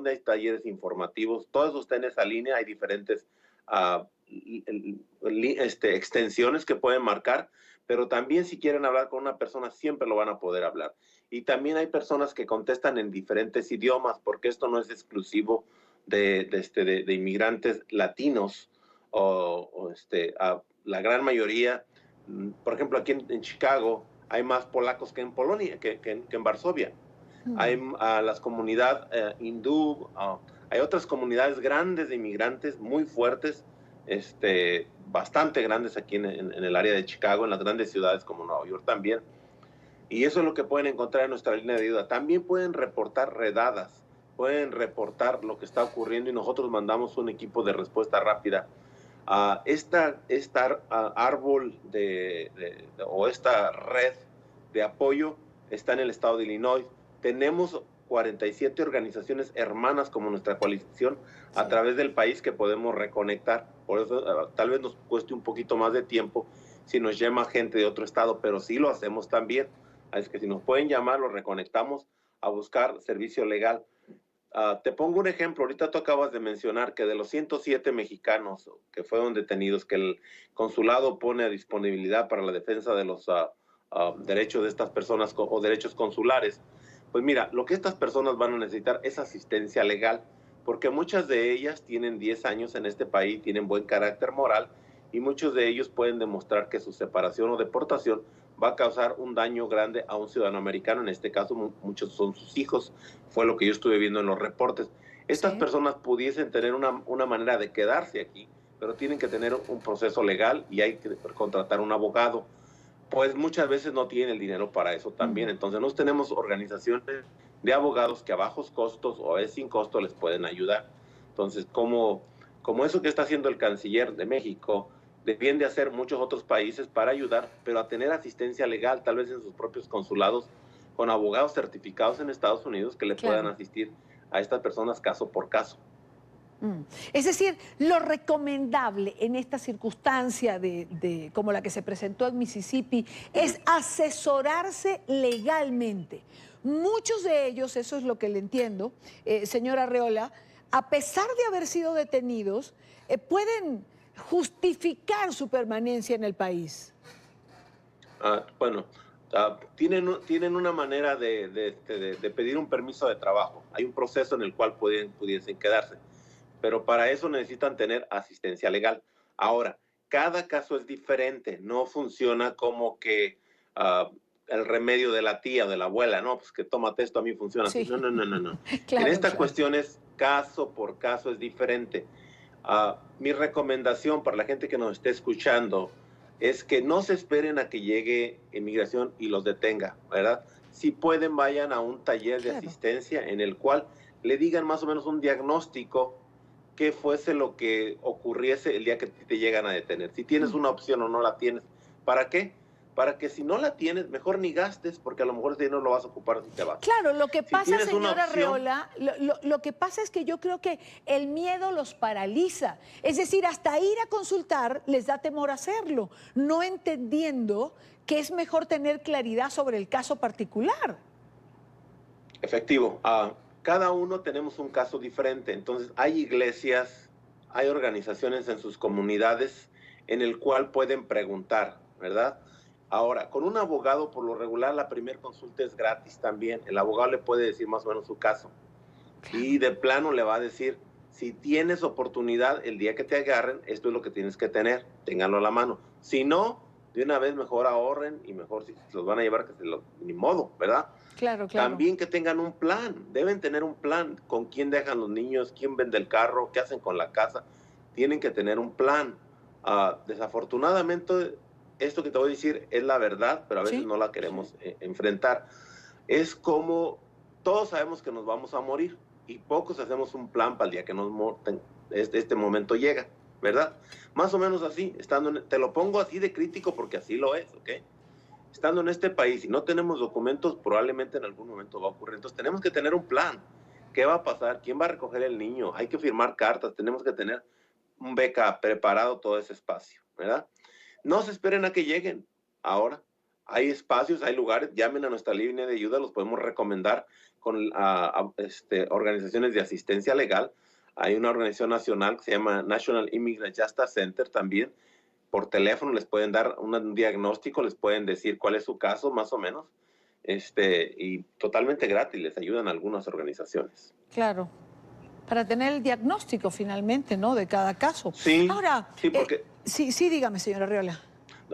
informativos, todo eso está en esa línea. Hay diferentes extensiones que pueden marcar, pero también si quieren hablar con una persona siempre lo van a poder hablar. Y también hay personas que contestan en diferentes idiomas, porque esto no es exclusivo de inmigrantes latinos la gran mayoría. Por ejemplo, aquí en Chicago hay más polacos que en Polonia, que en Varsovia. Hay las comunidades hindú, hay otras comunidades grandes de inmigrantes muy fuertes, bastante grandes aquí en el área de Chicago, en las grandes ciudades como Nueva York también. Y eso es lo que pueden encontrar en nuestra línea de ayuda. También pueden reportar redadas, pueden reportar lo que está ocurriendo y nosotros mandamos un equipo de respuesta rápida. Esta árbol o esta red de apoyo está en el estado de Illinois. Tenemos 47 organizaciones hermanas como nuestra coalición a través del país que podemos reconectar. Por eso tal vez nos cueste un poquito más de tiempo si nos llama gente de otro estado, pero sí lo hacemos también. Es que si nos pueden llamar, los reconectamos a buscar servicio legal. Te pongo un ejemplo. Ahorita tú acabas de mencionar que de los 107 mexicanos que fueron detenidos, que el consulado pone a disponibilidad para la defensa de los derechos de estas personas o derechos consulares, pues mira, lo que estas personas van a necesitar es asistencia legal, porque muchas de ellas tienen 10 años en este país, tienen buen carácter moral, y muchos de ellos pueden demostrar que su separación o deportación va a causar un daño grande a un ciudadano americano. En este caso, muchos son sus hijos. Fue lo que yo estuve viendo en los reportes. Estas personas pudiesen tener una manera de quedarse aquí, pero tienen que tener un proceso legal y hay que contratar un abogado. Pues muchas veces no tienen el dinero para eso también. Entonces, nosotros tenemos organizaciones de abogados que a bajos costos o sin costo les pueden ayudar. Entonces, como eso que está haciendo el canciller de México, deben de hacer muchos otros países para ayudar, pero a tener asistencia legal, tal vez en sus propios consulados, con abogados certificados en Estados Unidos que le puedan asistir a estas personas caso por caso. Es decir, lo recomendable en esta circunstancia como la que se presentó en Mississippi es asesorarse legalmente. Muchos de ellos, eso es lo que le entiendo, señora Arreola, a pesar de haber sido detenidos, pueden justificar su permanencia en el país. Tienen una manera de pedir un permiso de trabajo. Hay un proceso en el cual pudiesen quedarse, pero para eso necesitan tener asistencia legal. Ahora, cada caso es diferente, no funciona como que el remedio de la tía o de la abuela, no, pues que tómate esto, a mí funciona así. No. Claro, en esta cuestión es caso por caso, es diferente. Mi recomendación para la gente que nos esté escuchando es que no se esperen a que llegue inmigración y los detenga, ¿verdad? Si pueden, vayan a un taller de asistencia en el cual le digan más o menos un diagnóstico qué fuese lo que ocurriese el día que te llegan a detener. Si tienes una opción o no la tienes. ¿Para qué? Para que si no la tienes, mejor ni gastes, porque a lo mejor ese dinero lo vas a ocupar si te vas. Claro, lo que pasa, señora opción, Arreola, lo que pasa es que yo creo que el miedo los paraliza. Es decir, hasta ir a consultar les da temor hacerlo, no entendiendo que es mejor tener claridad sobre el caso particular. Efectivo. Cada uno tenemos un caso diferente. Entonces, hay iglesias, hay organizaciones en sus comunidades en el cual pueden preguntar, ¿verdad? Ahora, con un abogado, por lo regular, la primera consulta es gratis también. El abogado le puede decir más o menos su caso. Y de plano le va a decir, si tienes oportunidad, el día que te agarren, esto es lo que tienes que tener. Ténganlo a la mano. Si no, de una vez mejor ahorren y mejor si los van a llevar, ni modo, ¿verdad? Claro. También que tengan un plan. Deben tener un plan. ¿Con quién dejan los niños? ¿Quién vende el carro? ¿Qué hacen con la casa? Tienen que tener un plan. Desafortunadamente, esto que te voy a decir es la verdad, pero a veces no la queremos enfrentar. Es como todos sabemos que nos vamos a morir y pocos hacemos un plan para el día que este momento llega, ¿verdad? Más o menos así, te lo pongo así de crítico porque así lo es, ¿ok? Estando en este país y no tenemos documentos, probablemente en algún momento va a ocurrir. Entonces tenemos que tener un plan. ¿Qué va a pasar? ¿Quién va a recoger el niño? Hay que firmar cartas, tenemos que tener un beca preparado todo ese espacio, ¿verdad? No se esperen a que lleguen. Ahora hay espacios, hay lugares, llamen a nuestra línea de ayuda, los podemos recomendar con organizaciones de asistencia legal. Hay una organización nacional que se llama National Immigrant Justice Center también. Por teléfono les pueden dar un diagnóstico, les pueden decir cuál es su caso, más o menos. Y totalmente gratis, les ayudan algunas organizaciones. Claro, para tener el diagnóstico finalmente, ¿no?, de cada caso. Sí, ahora, sí, porque... sí, dígame, señora Arriola.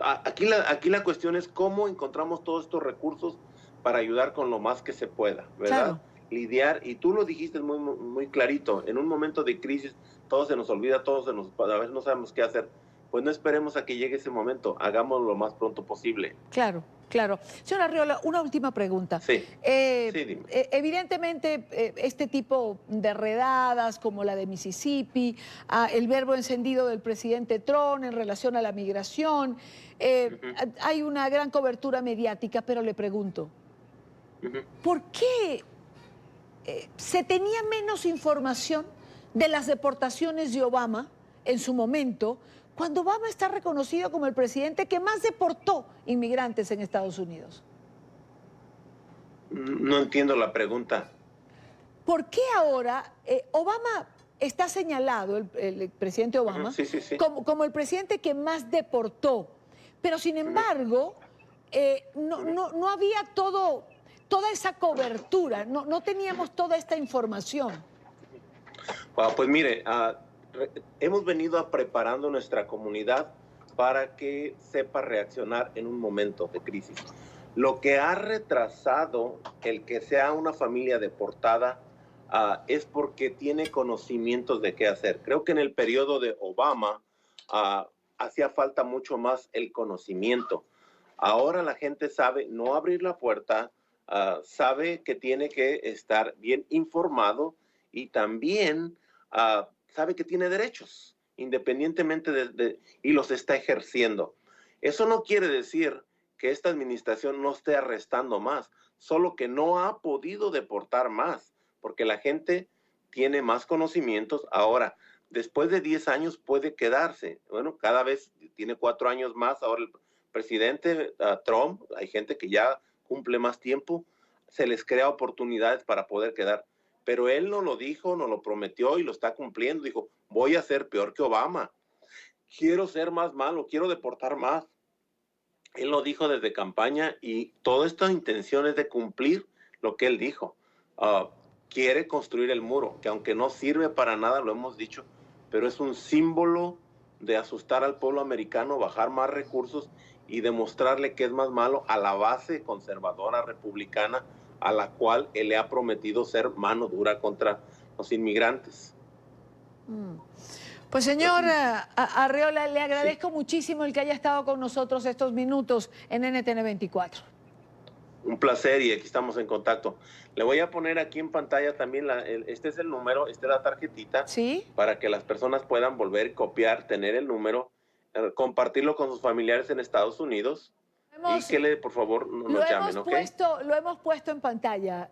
Aquí la cuestión es cómo encontramos todos estos recursos para ayudar con lo más que se pueda, ¿verdad? Claro. Lidiar, y tú lo dijiste muy clarito, en un momento de crisis todo se nos olvida, a veces no sabemos qué hacer. Pues no esperemos a que llegue ese momento, hagámoslo lo más pronto posible. Claro, claro. Señora Arriola, una última pregunta. Sí, dime. Evidentemente, este tipo de redadas, como la de Mississippi, el verbo encendido del presidente Trump en relación a la migración, hay una gran cobertura mediática, pero le pregunto, ¿por qué se tenía menos información de las deportaciones de Obama en su momento, cuando Obama está reconocido como el presidente que más deportó inmigrantes en Estados Unidos? No entiendo la pregunta. ¿Por qué ahora Obama está señalado, el presidente Obama, como el presidente que más deportó? Pero sin embargo, no había toda esa cobertura, no teníamos toda esta información. Wow, pues mire, hemos venido preparando nuestra comunidad para que sepa reaccionar en un momento de crisis. Lo que ha retrasado el que sea una familia deportada es porque tiene conocimientos de qué hacer. Creo que en el periodo de Obama hacía falta mucho más el conocimiento. Ahora la gente sabe no abrir la puerta, sabe que tiene que estar bien informado y también sabe que tiene derechos, independientemente y los está ejerciendo. Eso no quiere decir que esta administración no esté arrestando más, solo que no ha podido deportar más, porque la gente tiene más conocimientos. Ahora, después de 10 años puede quedarse. Bueno, cada vez tiene 4 años más. Ahora el presidente Trump, hay gente que ya cumple más tiempo, se les crea oportunidades para poder quedar. Pero él no lo dijo, no lo prometió y lo está cumpliendo. Dijo, voy a ser peor que Obama. Quiero ser más malo, quiero deportar más. Él lo dijo desde campaña y toda esta intención es de cumplir lo que él dijo. Quiere construir el muro, que aunque no sirve para nada, lo hemos dicho, pero es un símbolo de asustar al pueblo americano, bajar más recursos y demostrarle que es más malo a la base conservadora republicana a la cual él le ha prometido ser mano dura contra los inmigrantes. Pues señor Arriola, le agradezco muchísimo el que haya estado con nosotros estos minutos en NTN 24. Un placer y aquí estamos en contacto. Le voy a poner aquí en pantalla también, este es el número, esta es la tarjetita, para que las personas puedan volver, copiar, tener el número, compartirlo con sus familiares en Estados Unidos. Y que por favor nos llamen, ¿ok? Lo hemos puesto en pantalla,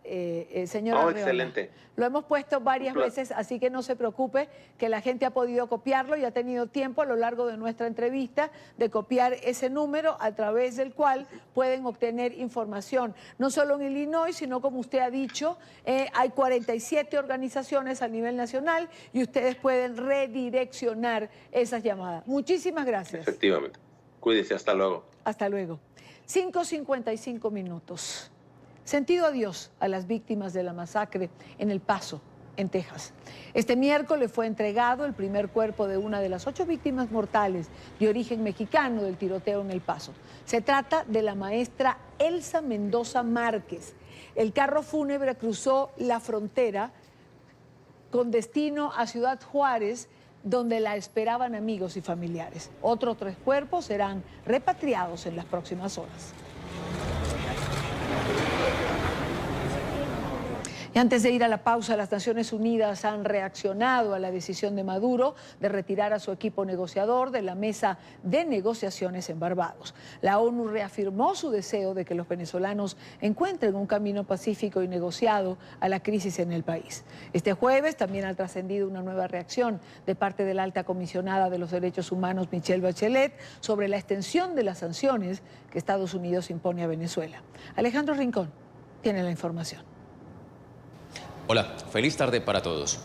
señor Arriola. Excelente. Lo hemos puesto varias veces, así que no se preocupe, que la gente ha podido copiarlo y ha tenido tiempo a lo largo de nuestra entrevista de copiar ese número a través del cual pueden obtener información. No solo en Illinois, sino como usted ha dicho, hay 47 organizaciones a nivel nacional y ustedes pueden redireccionar esas llamadas. Muchísimas gracias. Efectivamente. Cuídese, hasta luego. Hasta luego. 5:55 minutos. Sentido adiós a las víctimas de la masacre en El Paso, en Texas. Este miércoles fue entregado el primer cuerpo de una de las 8 víctimas mortales de origen mexicano del tiroteo en El Paso. Se trata de la maestra Elsa Mendoza Márquez. El carro fúnebre cruzó la frontera con destino a Ciudad Juárez, donde la esperaban amigos y familiares. Otros 3 cuerpos serán repatriados en las próximas horas. Y antes de ir a la pausa, las Naciones Unidas han reaccionado a la decisión de Maduro de retirar a su equipo negociador de la mesa de negociaciones en Barbados. La ONU reafirmó su deseo de que los venezolanos encuentren un camino pacífico y negociado a la crisis en el país. Este jueves también ha trascendido una nueva reacción de parte de la alta comisionada de los derechos humanos, Michelle Bachelet, sobre la extensión de las sanciones que Estados Unidos impone a Venezuela. Alejandro Rincón tiene la información. Hola, feliz tarde para todos.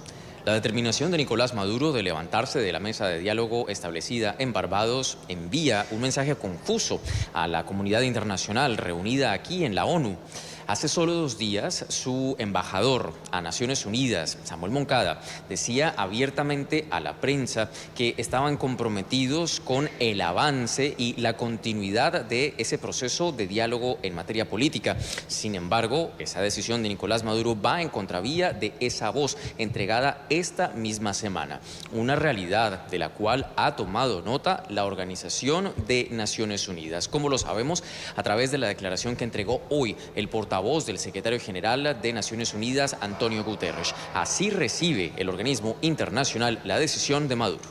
La determinación de Nicolás Maduro de levantarse de la mesa de diálogo establecida en Barbados envía un mensaje confuso a la comunidad internacional reunida aquí en la ONU. Hace solo 2 días, su embajador a Naciones Unidas, Samuel Moncada, decía abiertamente a la prensa que estaban comprometidos con el avance y la continuidad de ese proceso de diálogo en materia política. Sin embargo, esa decisión de Nicolás Maduro va en contravía de esa voz entregada esta misma semana. Una realidad de la cual ha tomado nota la Organización de Naciones Unidas. Como lo sabemos, a través de la declaración que entregó hoy el portavoz del secretario general de Naciones Unidas, Antonio Guterres. Así recibe el organismo internacional la decisión de Maduro.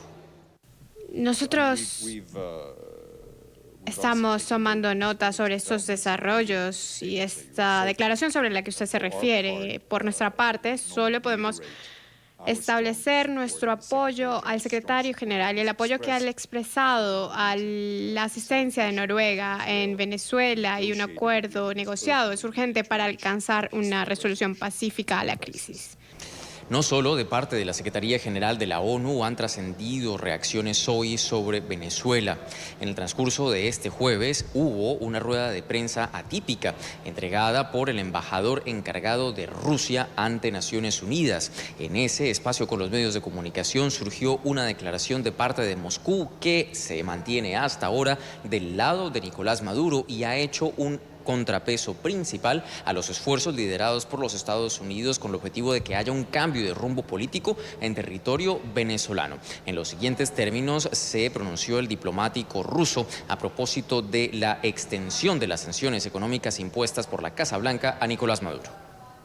Nosotros estamos tomando nota sobre estos desarrollos y esta declaración sobre la que usted se refiere. Por nuestra parte, solo podemos establecer nuestro apoyo al secretario general y el apoyo que ha expresado a la asistencia de Noruega en Venezuela y un acuerdo negociado es urgente para alcanzar una resolución pacífica a la crisis. No solo de parte de la Secretaría General de la ONU han trascendido reacciones hoy sobre Venezuela. En el transcurso de este jueves hubo una rueda de prensa atípica entregada por el embajador encargado de Rusia ante Naciones Unidas. En ese espacio con los medios de comunicación surgió una declaración de parte de Moscú que se mantiene hasta ahora del lado de Nicolás Maduro y ha hecho un contrapeso principal a los esfuerzos liderados por los Estados Unidos con el objetivo de que haya un cambio de rumbo político en territorio venezolano. En los siguientes términos se pronunció el diplomático ruso a propósito de la extensión de las sanciones económicas impuestas por la Casa Blanca a Nicolás Maduro.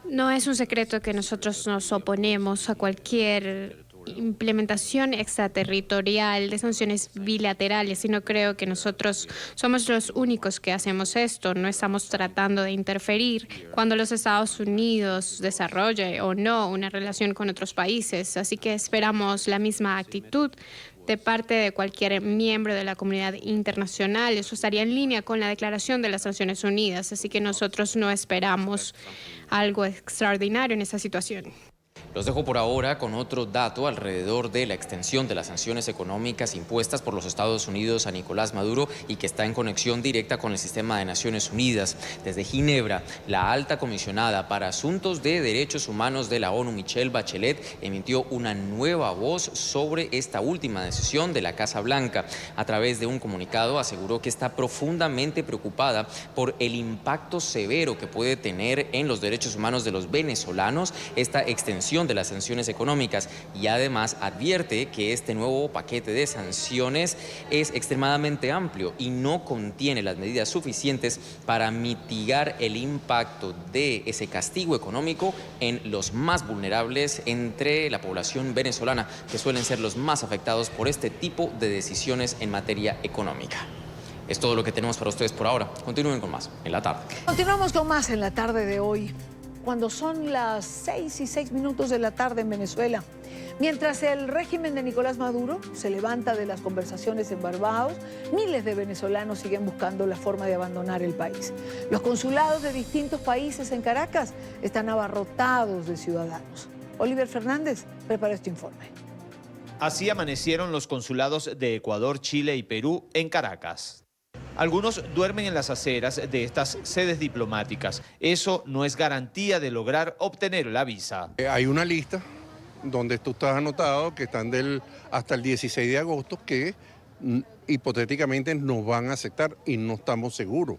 No es un secreto que nosotros nos oponemos a cualquier implementación extraterritorial de sanciones bilaterales, y no creo que nosotros somos los únicos que hacemos esto. No estamos tratando de interferir cuando los Estados Unidos desarrolle o no una relación con otros países, así que esperamos la misma actitud de parte de cualquier miembro de la comunidad internacional. Eso estaría en línea con la declaración de las Naciones Unidas, así que nosotros no esperamos algo extraordinario en esta situación. Los dejo por ahora con otro dato alrededor de la extensión de las sanciones económicas impuestas por los Estados Unidos a Nicolás Maduro y que está en conexión directa con el sistema de Naciones Unidas. Desde Ginebra, la alta comisionada para asuntos de derechos humanos de la ONU, Michelle Bachelet, emitió una nueva voz sobre esta última decisión de la Casa Blanca. A través de un comunicado aseguró que está profundamente preocupada por el impacto severo que puede tener en los derechos humanos de los venezolanos esta extensión de las sanciones económicas, y además advierte que este nuevo paquete de sanciones es extremadamente amplio y no contiene las medidas suficientes para mitigar el impacto de ese castigo económico en los más vulnerables entre la población venezolana, que suelen ser los más afectados por este tipo de decisiones en materia económica. Es todo lo que tenemos para ustedes por ahora. Continúen con más en la tarde. Continuamos con más en la tarde de hoy, cuando son las 6:06 de la tarde en Venezuela. Mientras el régimen de Nicolás Maduro se levanta de las conversaciones en Barbados, miles de venezolanos siguen buscando la forma de abandonar el país. Los consulados de distintos países en Caracas están abarrotados de ciudadanos. Oliver Fernández prepara este informe. Así amanecieron los consulados de Ecuador, Chile y Perú en Caracas. Algunos duermen en las aceras de estas sedes diplomáticas. Eso no es garantía de lograr obtener la visa. Hay una lista donde tú estás anotado que están hasta el 16 de agosto que hipotéticamente nos van a aceptar y no estamos seguros.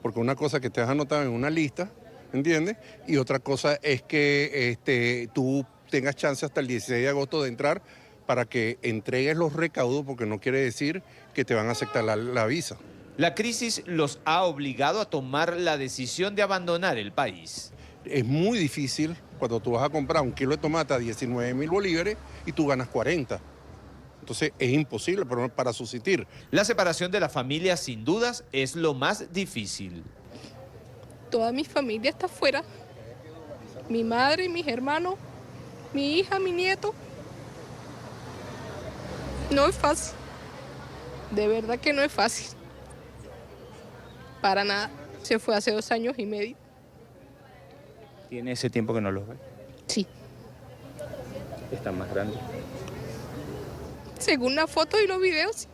Porque una cosa que estés anotado en una lista, ¿entiendes? Y otra cosa es que tú tengas chance hasta el 16 de agosto de entrar para que entregues los recaudos, porque no quiere decir que te van a aceptar la visa. La crisis los ha obligado a tomar la decisión de abandonar el país. Es muy difícil cuando tú vas a comprar un kilo de tomate a 19.000 bolívares y tú ganas 40. Entonces es imposible para subsistir. La separación de la familia sin dudas es lo más difícil. Toda mi familia está afuera. Mi madre, mis hermanos, mi hija, mi nieto. No es fácil. De verdad que no es fácil. Para nada. Se fue hace 2 años y medio. ¿Tiene ese tiempo que no los ve? Sí. está más grande. Según la foto y los videos.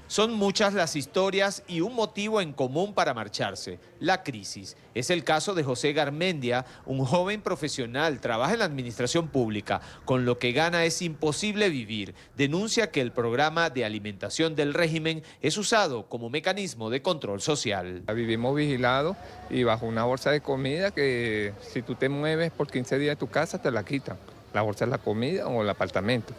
Son muchas las historias y un motivo en común para marcharse, la crisis. Es el caso de José Garmendia, un joven profesional, trabaja en la administración pública. Con lo que gana es imposible vivir. Denuncia que el programa de alimentación del régimen es usado como mecanismo de control social. Vivimos vigilados y bajo una bolsa de comida que si tú te mueves por 15 días de tu casa te la quitan. La bolsa es la comida o el apartamento.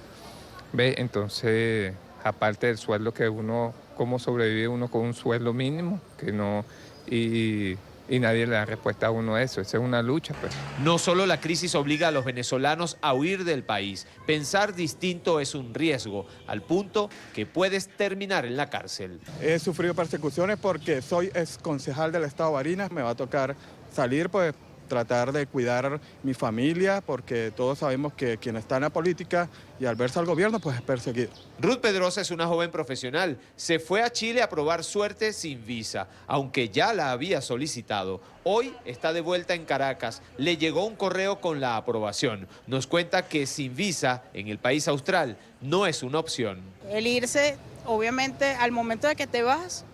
¿Ves? Entonces, aparte del sueldo que uno, cómo sobrevive uno con un sueldo mínimo, que no, y nadie le da respuesta a uno a eso. Esa es una lucha, pues. No solo la crisis obliga a los venezolanos a huir del país. Pensar distinto es un riesgo, al punto que puedes terminar en la cárcel. He sufrido persecuciones porque soy exconcejal del estado de Barinas. Me va a tocar salir, pues, tratar de cuidar mi familia, porque todos sabemos que quien está en la política y al verse al gobierno, pues es perseguido. Ruth Pedrosa es una joven profesional. Se fue a Chile a probar suerte sin visa, aunque ya la había solicitado. Hoy está de vuelta en Caracas. Le llegó un correo con la aprobación. Nos cuenta que sin visa en el país austral no es una opción. El irse, obviamente, al momento de que te vas,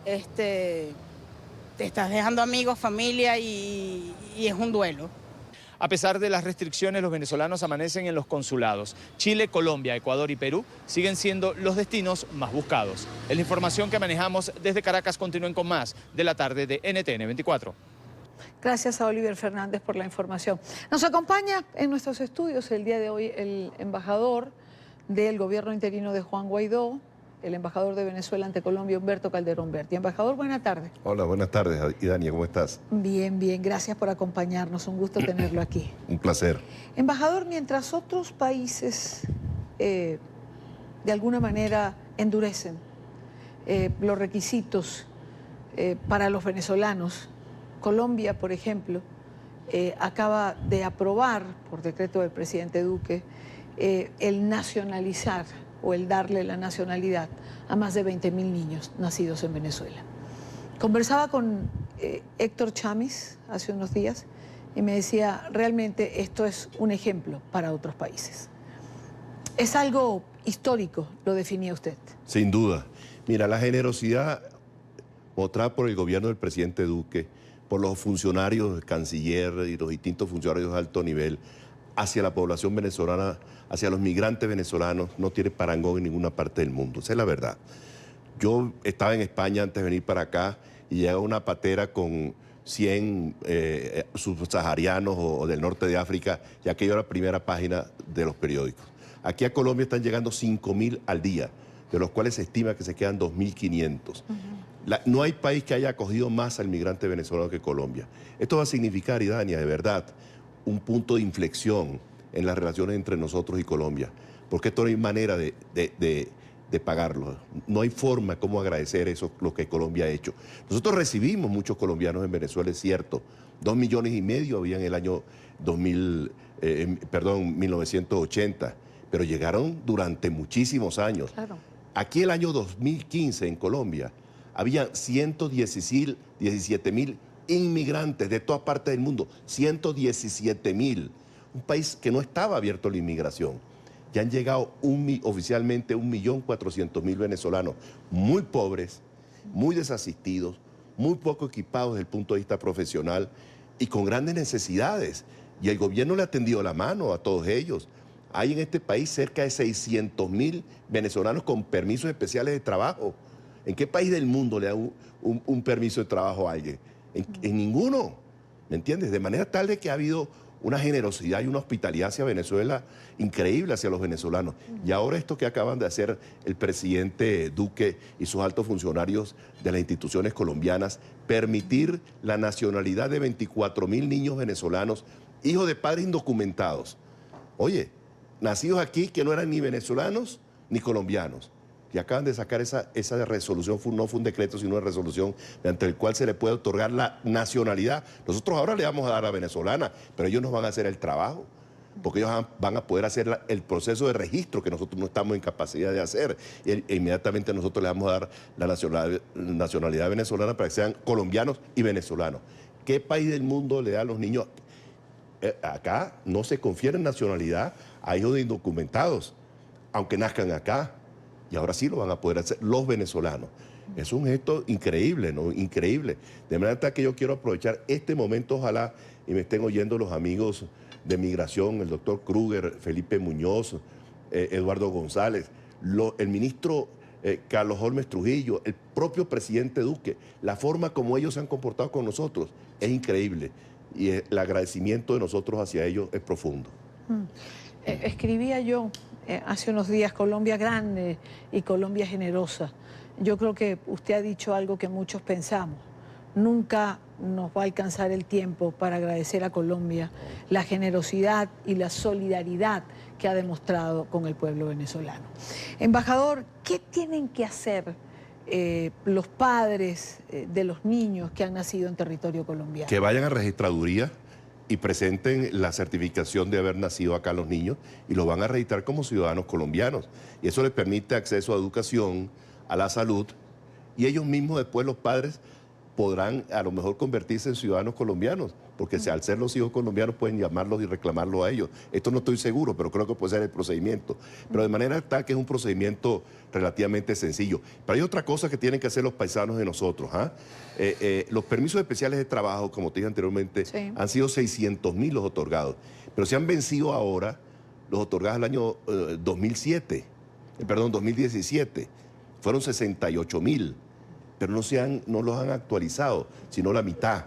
te estás dejando amigos, familia y es un duelo. A pesar de las restricciones, los venezolanos amanecen en los consulados. Chile, Colombia, Ecuador y Perú siguen siendo los destinos más buscados. Es la información que manejamos desde Caracas. Continúen con más de la tarde de NTN 24. Gracias a Oliver Fernández por la información. Nos acompaña en nuestros estudios el día de hoy el embajador del gobierno interino de Juan Guaidó, el embajador de Venezuela ante Colombia, Humberto Calderón Berti. Embajador, buenas tardes. Hola, buenas tardes, Idania, ¿cómo estás? Bien, bien, gracias por acompañarnos, un gusto tenerlo aquí. Un placer. Embajador, mientras otros países de alguna manera endurecen los requisitos para los venezolanos, Colombia, por ejemplo, acaba de aprobar, por decreto del presidente Duque, el nacionalizar o el darle la nacionalidad a más de 20.000 niños nacidos en Venezuela. Conversaba con Héctor Chamis hace unos días y me decía, realmente esto es un ejemplo para otros países. Es algo histórico, lo definía usted. Sin duda. Mira, la generosidad mostrada por el gobierno del presidente Duque, por los funcionarios, el canciller y los distintos funcionarios de alto nivel, hacia la población venezolana, hacia los migrantes venezolanos, no tiene parangón en ninguna parte del mundo. Esa es la verdad. Yo estaba en España antes de venir para acá y llega una patera con 100 subsaharianos o del norte de África, y aquello era la primera página de los periódicos. Aquí a Colombia están llegando 5.000 al día, de los cuales se estima que se quedan 2.500. No hay país que haya acogido más al migrante venezolano que Colombia. Esto va a significar, Idania, de verdad, un punto de inflexión en las relaciones entre nosotros y Colombia, porque esto no hay manera de pagarlo. No hay forma como agradecer eso, lo que Colombia ha hecho. Nosotros recibimos muchos colombianos en Venezuela, es cierto. 2,5 millones había en el año 1980, pero llegaron durante muchísimos años. Claro. Aquí el año 2015 en Colombia había 117.000 inmigrantes de todas partes del mundo, 117.000. Un país que no estaba abierto a la inmigración. Ya han llegado oficialmente 1.400.000 venezolanos, muy pobres, muy desasistidos, muy poco equipados desde el punto de vista profesional y con grandes necesidades. Y el gobierno le ha tendido la mano a todos ellos. Hay en este país cerca de 600.000 venezolanos con permisos especiales de trabajo. ¿En qué país del mundo le da un permiso de trabajo a alguien? En ninguno, ¿me entiendes? De manera tal de que ha habido una generosidad y una hospitalidad hacia Venezuela increíble hacia los venezolanos. Y ahora esto que acaban de hacer el presidente Duque y sus altos funcionarios de las instituciones colombianas, permitir la nacionalidad de 24.000 niños venezolanos, hijos de padres indocumentados. Oye, nacidos aquí que no eran ni venezolanos ni colombianos. Y acaban de sacar esa resolución, no fue un decreto, sino una resolución mediante el cual se le puede otorgar la nacionalidad. Nosotros ahora le vamos a dar a venezolana, pero ellos nos van a hacer el trabajo, porque ellos van a poder hacer el proceso de registro que nosotros no estamos en capacidad de hacer. E inmediatamente nosotros le vamos a dar la nacionalidad venezolana para que sean colombianos y venezolanos. ¿Qué país del mundo le da a los niños acá no se confiere nacionalidad a hijos de indocumentados, aunque nazcan acá. Y ahora sí lo van a poder hacer los venezolanos. Es un gesto increíble, ¿no? Increíble. De manera que yo quiero aprovechar este momento, ojalá y me estén oyendo los amigos de Migración, el doctor Kruger, Felipe Muñoz, Eduardo González, el ministro Carlos Holmes Trujillo, el propio presidente Duque. La forma como ellos se han comportado con nosotros es increíble y el agradecimiento de nosotros hacia ellos es profundo. Escribía yo hace unos días, Colombia grande y Colombia generosa. Yo creo que usted ha dicho algo que muchos pensamos. Nunca nos va a alcanzar el tiempo para agradecer a Colombia la generosidad y la solidaridad que ha demostrado con el pueblo venezolano. Embajador, ¿qué tienen que hacer los padres de los niños que han nacido en territorio colombiano? Que vayan a registraduría y presenten la certificación de haber nacido acá los niños y los van a registrar como ciudadanos colombianos. Y eso les permite acceso a educación, a la salud, y ellos mismos después, los padres, podrán a lo mejor convertirse en ciudadanos colombianos, porque al ser los hijos colombianos pueden llamarlos y reclamarlos a ellos. Esto no estoy seguro, pero creo que puede ser el procedimiento. Pero de manera tal que es un procedimiento relativamente sencillo. Pero hay otra cosa que tienen que hacer los paisanos de nosotros. Los permisos especiales de trabajo, como te dije anteriormente, han sido 600.000 los otorgados, pero se han vencido ahora los otorgados el año 2017. Fueron 68.000. Pero no los han actualizado, sino la mitad.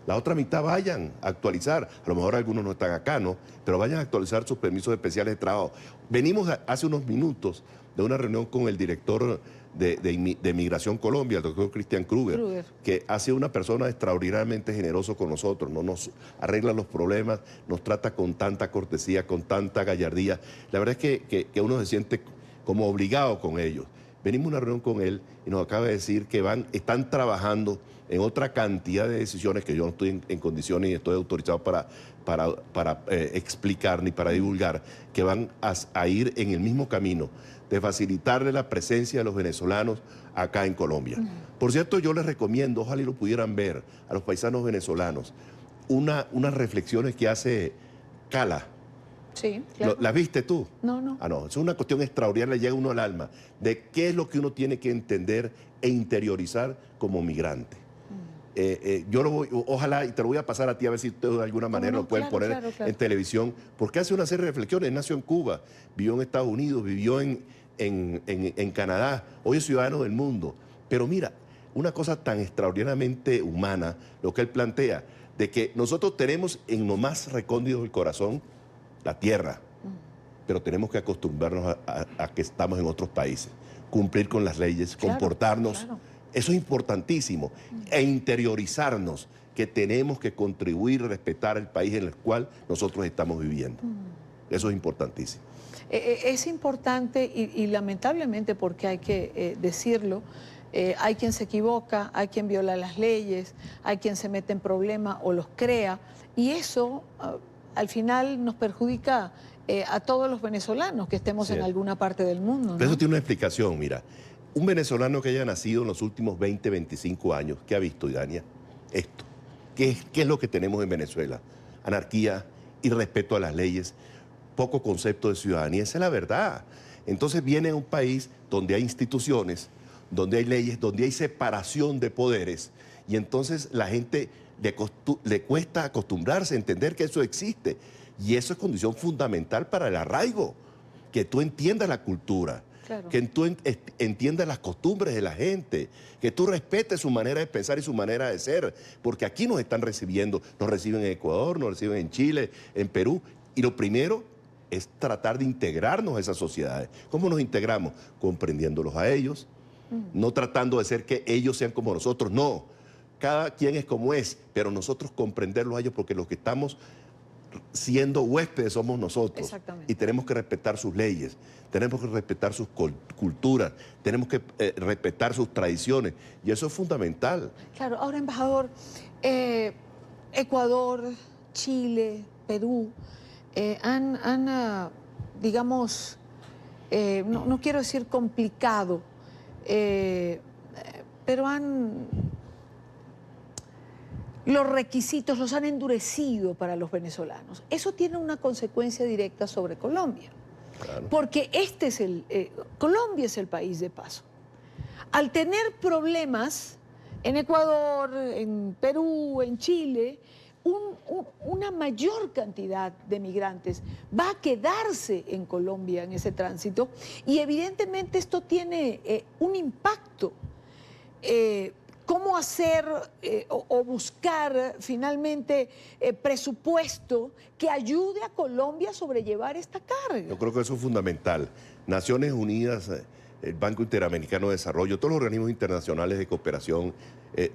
La otra mitad vayan a actualizar. A lo mejor algunos no están acá, ¿no? Pero vayan a actualizar sus permisos especiales de trabajo. Venimos hace unos minutos de una reunión con el director de Migración Colombia, el doctor Cristian Kruger, que ha sido una persona extraordinariamente generosa con nosotros, no nos arregla los problemas, nos trata con tanta cortesía, con tanta gallardía. La verdad es que uno se siente como obligado con ellos. Venimos a una reunión con él y nos acaba de decir que están trabajando en otra cantidad de decisiones que yo no estoy en condiciones y estoy autorizado para explicar ni para divulgar, que van a ir en el mismo camino de facilitarle la presencia de los venezolanos acá en Colombia. Por cierto, yo les recomiendo, ojalá y lo pudieran ver, a los paisanos venezolanos, unas reflexiones que hace Cala. Sí, claro. ¿Las viste tú? No, no. No, es una cuestión extraordinaria, le llega uno al alma, de qué es lo que uno tiene que entender e interiorizar como migrante. Ojalá, y te lo voy a pasar a ti a ver si ustedes de alguna manera lo pueden poner en televisión, porque hace una serie de reflexiones. Nació en Cuba, vivió en Estados Unidos, vivió en Canadá, hoy es ciudadano del mundo. Pero mira, una cosa tan extraordinariamente humana, lo que él plantea, de que nosotros tenemos en lo más recóndito del corazón la tierra, pero tenemos que acostumbrarnos a que estamos en otros países, cumplir con las leyes, comportarnos. Eso es importantísimo. E interiorizarnos que tenemos que contribuir y respetar el país en el cual nosotros estamos viviendo. Eso es importantísimo. Es importante y lamentablemente, porque hay que decirlo, hay quien se equivoca, hay quien viola las leyes, hay quien se mete en problemas o los crea, y eso al final nos perjudica a todos los venezolanos que estemos en alguna parte del mundo, ¿no? Eso tiene una explicación, mira. Un venezolano que haya nacido en los últimos 20, 25 años, ¿qué ha visto, Idania? Esto. ¿Qué es lo que tenemos en Venezuela? Anarquía, irrespeto a las leyes, poco concepto de ciudadanía. Esa es la verdad. Entonces viene a un país donde hay instituciones, donde hay leyes, donde hay separación de poderes, y entonces la gente le cuesta acostumbrarse a entender que eso existe. Y eso es condición fundamental para el arraigo, que tú entiendas la cultura, que tú entiendas las costumbres de la gente, que tú respetes su manera de pensar y su manera de ser, porque aquí nos están recibiendo, nos reciben en Ecuador, nos reciben en Chile, en Perú, y lo primero es tratar de integrarnos a esas sociedades. ¿Cómo nos integramos? Comprendiéndolos a ellos, no tratando de ser que ellos sean como nosotros, no. Cada quien es como es, pero nosotros comprenderlos a ellos, porque los que estamos siendo huéspedes somos nosotros. Y tenemos que respetar sus leyes, tenemos que respetar sus culturas, tenemos que respetar sus tradiciones, y eso es fundamental. Claro, ahora, embajador, Ecuador, Chile, Perú, digamos, no quiero decir complicado, pero han los requisitos los han endurecido para los venezolanos. Eso tiene una consecuencia directa sobre Colombia. Claro. Porque Colombia es el país de paso. Al tener problemas en Ecuador, en Perú, en Chile, una mayor cantidad de migrantes va a quedarse en Colombia en ese tránsito y evidentemente esto tiene un impacto. ¿Cómo hacer o buscar finalmente presupuesto que ayude a Colombia a sobrellevar esta carga? Yo creo que eso es fundamental. Naciones Unidas, el Banco Interamericano de Desarrollo, todos los organismos internacionales de cooperación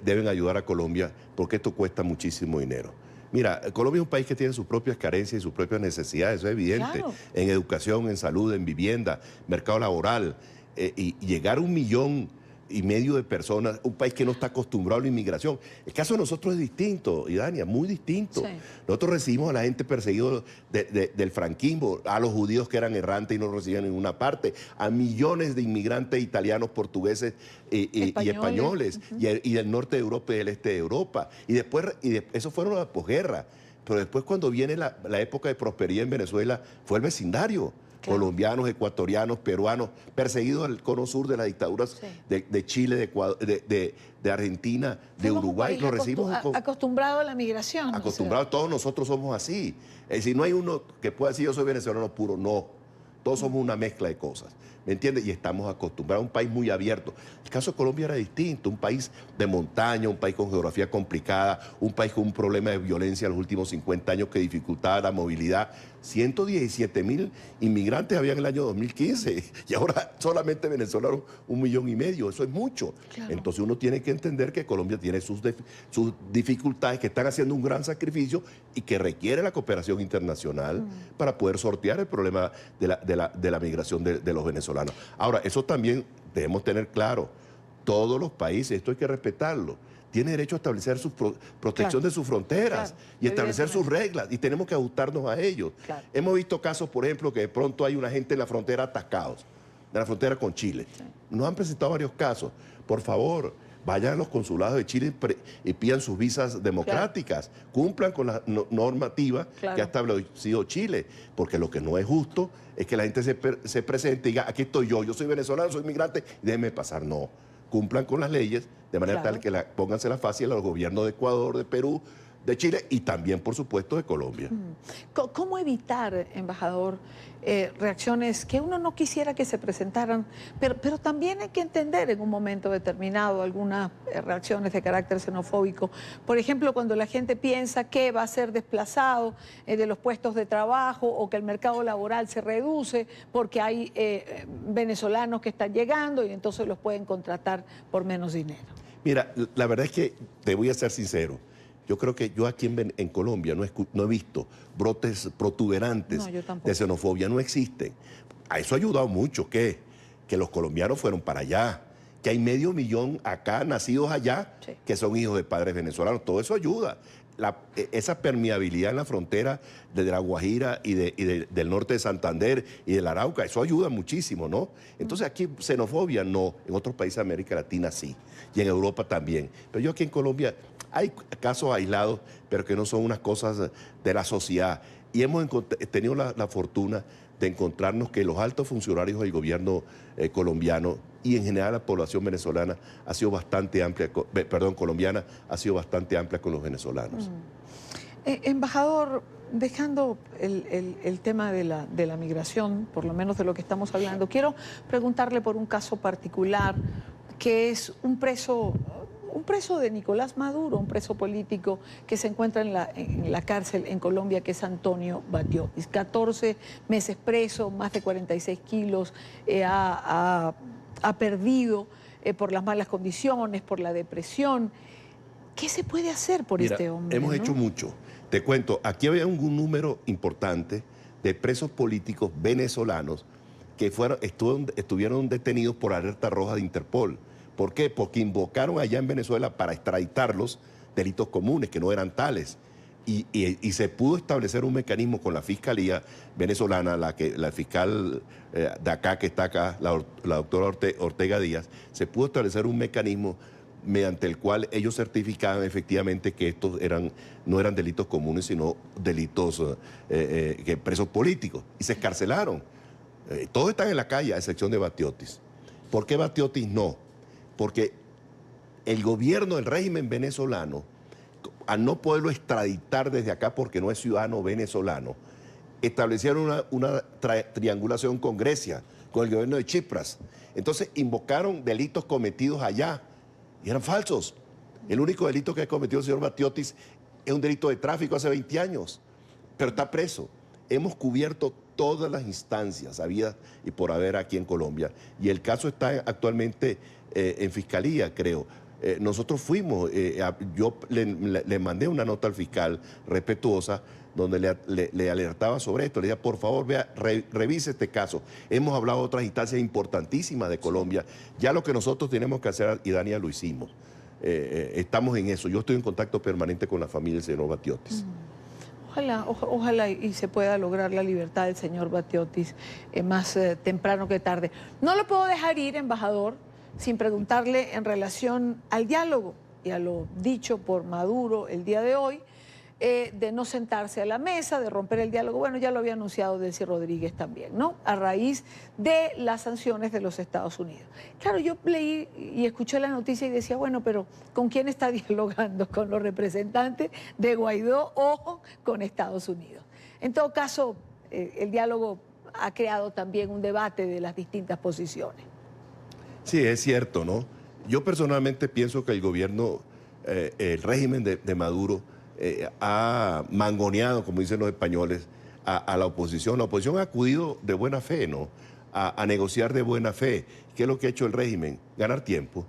deben ayudar a Colombia porque esto cuesta muchísimo dinero. Mira, Colombia es un país que tiene sus propias carencias y sus propias necesidades, eso es evidente, claro. En educación, en salud, en vivienda, mercado laboral, y llegar a 1,5 millones de personas, un país que no está acostumbrado a la inmigración. El caso de nosotros es distinto, Idania, muy distinto. Sí. Nosotros recibimos a la gente perseguida del franquismo, a los judíos que eran errantes y no recibían en ninguna parte, a millones de inmigrantes italianos, portugueses y españoles, y del norte de Europa y del este de Europa. Y después, eso fueron la posguerra. Pero después, cuando viene la época de prosperidad en Venezuela, fue el vecindario. Claro. Colombianos, ecuatorianos, peruanos, perseguidos al cono sur de las dictaduras de Chile, de Ecuador, de Argentina, de Uruguay. Lo recibimos acostumbrado a la migración. Acostumbrado, todos nosotros somos así. Es decir, no hay uno que pueda decir yo soy venezolano puro, no. Todos somos una mezcla de cosas, ¿me entiendes? Y estamos acostumbrados a un país muy abierto. El caso de Colombia era distinto, un país de montaña, un país con geografía complicada, un país con un problema de violencia en los últimos 50 años que dificultaba la movilidad. 117.000 inmigrantes había en el año 2015 y ahora solamente venezolanos 1,5 millones, eso es mucho. Claro. Entonces uno tiene que entender que Colombia tiene sus dificultades, que están haciendo un gran sacrificio y que requiere la cooperación internacional para poder sortear el problema de la migración de los venezolanos. Ahora, eso también debemos tener claro, todos los países, esto hay que respetarlo, tiene derecho a establecer su protección de sus fronteras y establecer sus reglas y tenemos que ajustarnos a ellos. Claro. Hemos visto casos, por ejemplo, que de pronto hay una gente en la frontera atacados, en la frontera con Chile. Sí. Nos han presentado varios casos. Por favor, vayan a los consulados de Chile y pidan sus visas democráticas, cumplan con la normativa que ha establecido Chile, porque lo que no es justo es que la gente se presente y diga, aquí estoy yo soy venezolano, soy inmigrante, déjenme pasar. No, cumplan con las leyes de manera tal que póngansela fácil a los gobiernos de Ecuador, de Perú, de Chile y también, por supuesto, de Colombia. ¿Cómo evitar, embajador, reacciones que uno no quisiera que se presentaran, pero también hay que entender en un momento determinado algunas reacciones de carácter xenofóbico? Por ejemplo, cuando la gente piensa que va a ser desplazado de los puestos de trabajo o que el mercado laboral se reduce porque hay venezolanos que están llegando y entonces los pueden contratar por menos dinero. Mira, la verdad es que te voy a ser sincero. Yo creo que yo aquí en Colombia no he visto brotes protuberantes de xenofobia, no existen. A eso ha ayudado mucho, que los colombianos fueron para allá, que hay 500,000 acá, nacidos allá, que son hijos de padres venezolanos, todo eso ayuda. Esa permeabilidad en la frontera de La Guajira y del norte de Santander y del Arauca, eso ayuda muchísimo, ¿no? Entonces aquí xenofobia no, en otros países de América Latina sí, y en Europa también. Pero yo aquí en Colombia hay casos aislados, pero que no son unas cosas de la sociedad. Y hemos tenido la fortuna de encontrarnos que los altos funcionarios del gobierno colombiano y en general la población venezolana ha sido bastante amplia, colombiana ha sido bastante amplia con los venezolanos. Embajador, dejando el tema de la migración, por lo menos de lo que estamos hablando, quiero preguntarle por un caso particular que es un preso de Nicolás Maduro, un preso político que se encuentra en la cárcel en Colombia, que es Antonio Batlló. 14 meses preso, más de 46 kilos, ha perdido por las malas condiciones, por la depresión. ¿Qué se puede hacer por este hombre? Hemos hecho mucho. Te cuento, aquí había un número importante de presos políticos venezolanos que estuvieron detenidos por alerta roja de Interpol. ¿Por qué? Porque invocaron allá en Venezuela para extraditarlos delitos comunes, que no eran tales. Y se pudo establecer un mecanismo con la Fiscalía venezolana, la fiscal de acá, que está acá, la doctora Ortega Díaz, se pudo establecer un mecanismo mediante el cual ellos certificaban efectivamente que estos no eran delitos comunes, sino delitos presos políticos, y se escarcelaron. Todos están en la calle, a excepción de Batiotis. ¿Por qué Batiotis no? Porque el gobierno del régimen venezolano, al no poderlo extraditar desde acá porque no es ciudadano venezolano, establecieron una triangulación con Grecia, con el gobierno de Chipras. Entonces invocaron delitos cometidos allá y eran falsos. El único delito que ha cometido el señor Batiotis es un delito de tráfico hace 20 años, pero está preso. Hemos cubierto todas las instancias habidas y por haber aquí en Colombia, y el caso está actualmente en fiscalía, creo. Nosotros fuimos, yo le mandé una nota al fiscal respetuosa donde le alertaba sobre esto. Le decía, por favor, vea, revise este caso. Hemos hablado de otras instancias importantísimas de Colombia. Ya lo que nosotros tenemos que hacer, y Dania lo hicimos. Estamos en eso. Yo estoy en contacto permanente con la familia del señor Batiotis. Ojalá y se pueda lograr la libertad del señor Batiotis más temprano que tarde. No lo puedo dejar ir, embajador, sin preguntarle en relación al diálogo y a lo dicho por Maduro el día de hoy, de no sentarse a la mesa, de romper el diálogo. Bueno, ya lo había anunciado Delcy Rodríguez también, ¿no? A raíz de las sanciones de los Estados Unidos. Claro, yo leí y escuché la noticia y decía, bueno, pero ¿con quién está dialogando? ¿Con los representantes de Guaidó o con Estados Unidos? En todo caso, el diálogo ha creado también un debate de las distintas posiciones. Sí, es cierto, ¿no? Yo personalmente pienso que el gobierno, el régimen de Maduro, ha mangoneado, como dicen los españoles, a la oposición. La oposición ha acudido de buena fe, ¿no? A negociar de buena fe. ¿Qué es lo que ha hecho el régimen? Ganar tiempo.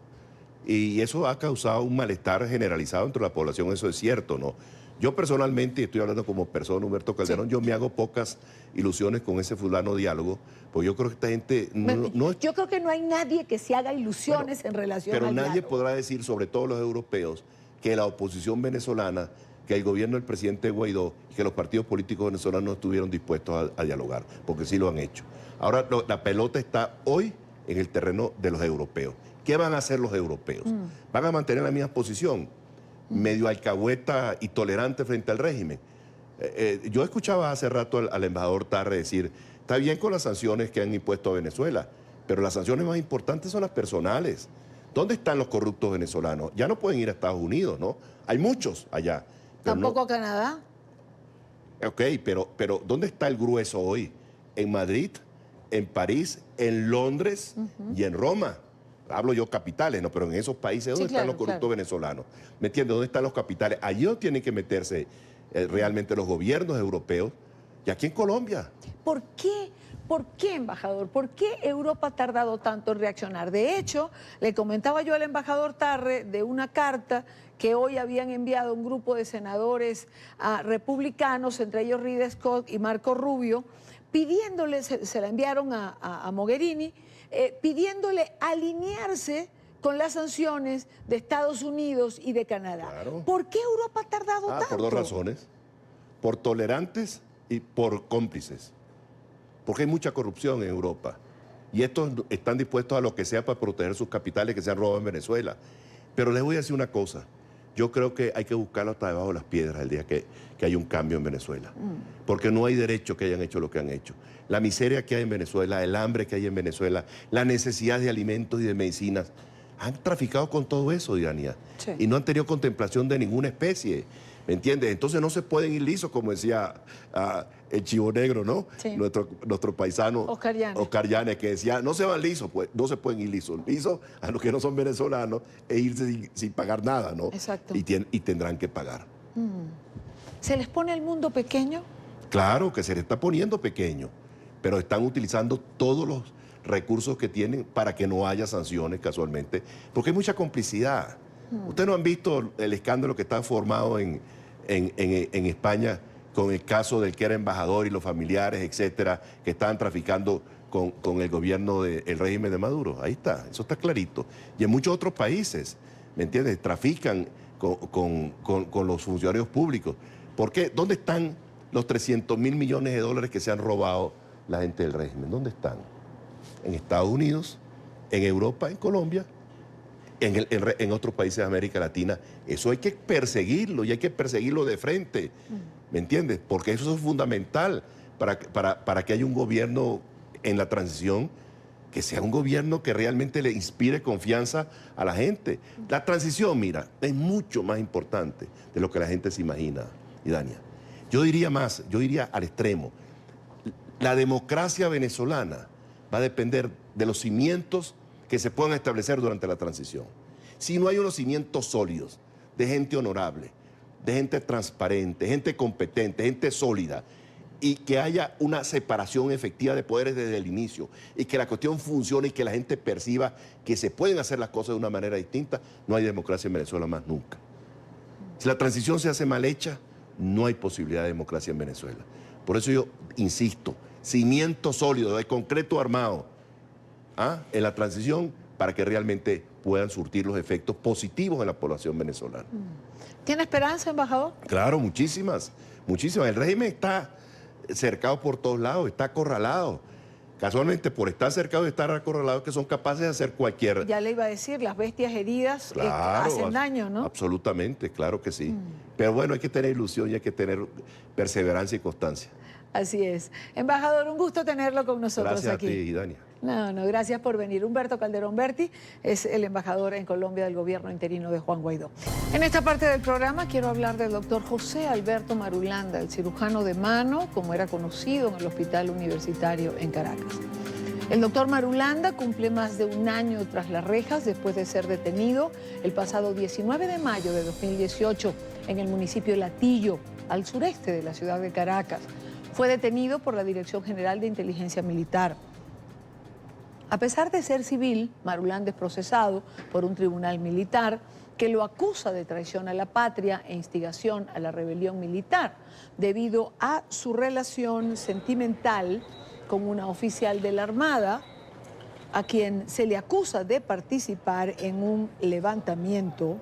Y eso ha causado un malestar generalizado entre la población, eso es cierto, ¿no? Yo personalmente, y estoy hablando como persona, Humberto Calderón, sí, yo me hago pocas ilusiones con ese fulano diálogo, porque yo creo que esta gente no yo creo que no hay nadie que se haga ilusiones en relación al diálogo. Pero nadie podrá decir, sobre todo los europeos, que la oposición venezolana, que el gobierno del presidente Guaidó y que los partidos políticos venezolanos no estuvieron dispuestos a dialogar, porque sí lo han hecho. Ahora la pelota está hoy en el terreno de los europeos. ¿Qué van a hacer los europeos? ¿Van a mantener la misma posición, medio alcahueta y tolerante frente al régimen? Yo escuchaba hace rato al embajador Tarre decir, está bien con las sanciones que han impuesto a Venezuela, pero las sanciones más importantes son las personales. ¿Dónde están los corruptos venezolanos? Ya no pueden ir a Estados Unidos, ¿no? Hay muchos allá. ¿Tampoco Canadá? Ok, pero ¿dónde está el grueso hoy? En Madrid, en París, en Londres y en Roma. Hablo yo capitales, ¿no? Pero en esos países, ¿dónde están los corruptos venezolanos? ¿Me entiendes? ¿Dónde están los capitales? Allí no tienen que meterse realmente los gobiernos europeos. Y aquí en Colombia. ¿Por qué, embajador? ¿Por qué Europa ha tardado tanto en reaccionar? De hecho, le comentaba yo al embajador Tarre de una carta que hoy habían enviado un grupo de senadores republicanos, entre ellos Reed Scott y Marco Rubio, pidiéndole, se la enviaron a Mogherini, pidiéndole alinearse con las sanciones de Estados Unidos y de Canadá. Claro. ¿Por qué Europa ha tardado tanto? Por dos razones. Por tolerantes y por cómplices. Porque hay mucha corrupción en Europa. Y estos están dispuestos a lo que sea para proteger sus capitales que se han robado en Venezuela. Pero les voy a decir una cosa. Yo creo que hay que buscarlo hasta debajo de las piedras el día que haya un cambio en Venezuela. Porque no hay derecho que hayan hecho lo que han hecho. La miseria que hay en Venezuela, el hambre que hay en Venezuela, la necesidad de alimentos y de medicinas, han traficado con todo eso, Dania. Sí. Y no han tenido contemplación de ninguna especie. ¿Me entiendes? Entonces no se pueden ir lisos, como decía el Chivo Negro, ¿no? Sí. Nuestro paisano Oscar Llanes, que decía, no se van lisos, pues no se pueden ir lisos. Lisos a los que no son venezolanos e irse sin pagar nada, ¿no? Exacto. Y tendrán que pagar. ¿Se les pone el mundo pequeño? Claro que se les está poniendo pequeño, pero están utilizando todos los recursos que tienen para que no haya sanciones casualmente, porque hay mucha complicidad. Ustedes no han visto el escándalo que está formado en España con el caso del que era embajador y los familiares, etcétera, que estaban traficando con el gobierno del régimen de Maduro. Ahí está, eso está clarito. Y en muchos otros países, ¿me entiendes? Trafican con los funcionarios públicos. ¿Por qué? ¿Dónde están los 300.000 millones de dólares que se han robado la gente del régimen? ¿Dónde están? En Estados Unidos, en Europa, en Colombia. en otros países de América Latina. Eso hay que perseguirlo y hay que perseguirlo de frente, ¿me entiendes? Porque eso es fundamental para que haya un gobierno en la transición que sea un gobierno que realmente le inspire confianza a la gente. La transición, mira, es mucho más importante de lo que la gente se imagina, Idania. Yo diría más, yo iría al extremo. La democracia venezolana va a depender de los cimientos que se puedan establecer durante la transición. Si no hay unos cimientos sólidos, de gente honorable, de gente transparente, gente competente, gente sólida, y que haya una separación efectiva de poderes desde el inicio, y que la cuestión funcione y que la gente perciba que se pueden hacer las cosas de una manera distinta, no hay democracia en Venezuela más nunca. Si la transición se hace mal hecha, no hay posibilidad de democracia en Venezuela. Por eso yo insisto, cimiento sólido, de concreto armado, en la transición, para que realmente puedan surtir los efectos positivos en la población venezolana. ¿Tiene esperanza, embajador? Claro, muchísimas, muchísimas. El régimen está cercado por todos lados, está acorralado. Casualmente, por estar cercado y estar acorralado, que son capaces de hacer cualquier... Ya le iba a decir, las bestias heridas Claro, hacen daño, ¿no? Absolutamente, claro que sí. Pero bueno, hay que tener ilusión y hay que tener perseverancia y constancia. Así es. Embajador, un gusto tenerlo con nosotros Gracias aquí. a ti, Dania. No, gracias por venir. Humberto Calderón Berti es el embajador en Colombia del gobierno interino de Juan Guaidó. En esta parte del programa quiero hablar del doctor José Alberto Marulanda, el cirujano de mano, como era conocido en el Hospital Universitario en Caracas. El doctor Marulanda cumple más de un año tras las rejas después de ser detenido el pasado 19 de mayo de 2018 en el municipio Latillo, al sureste de la ciudad de Caracas. Fue detenido por la Dirección General de Inteligencia Militar. A pesar de ser civil, Marulanda es procesado por un tribunal militar que lo acusa de traición a la patria e instigación a la rebelión militar, debido a su relación sentimental con una oficial de la Armada, a quien se le acusa de participar en un levantamiento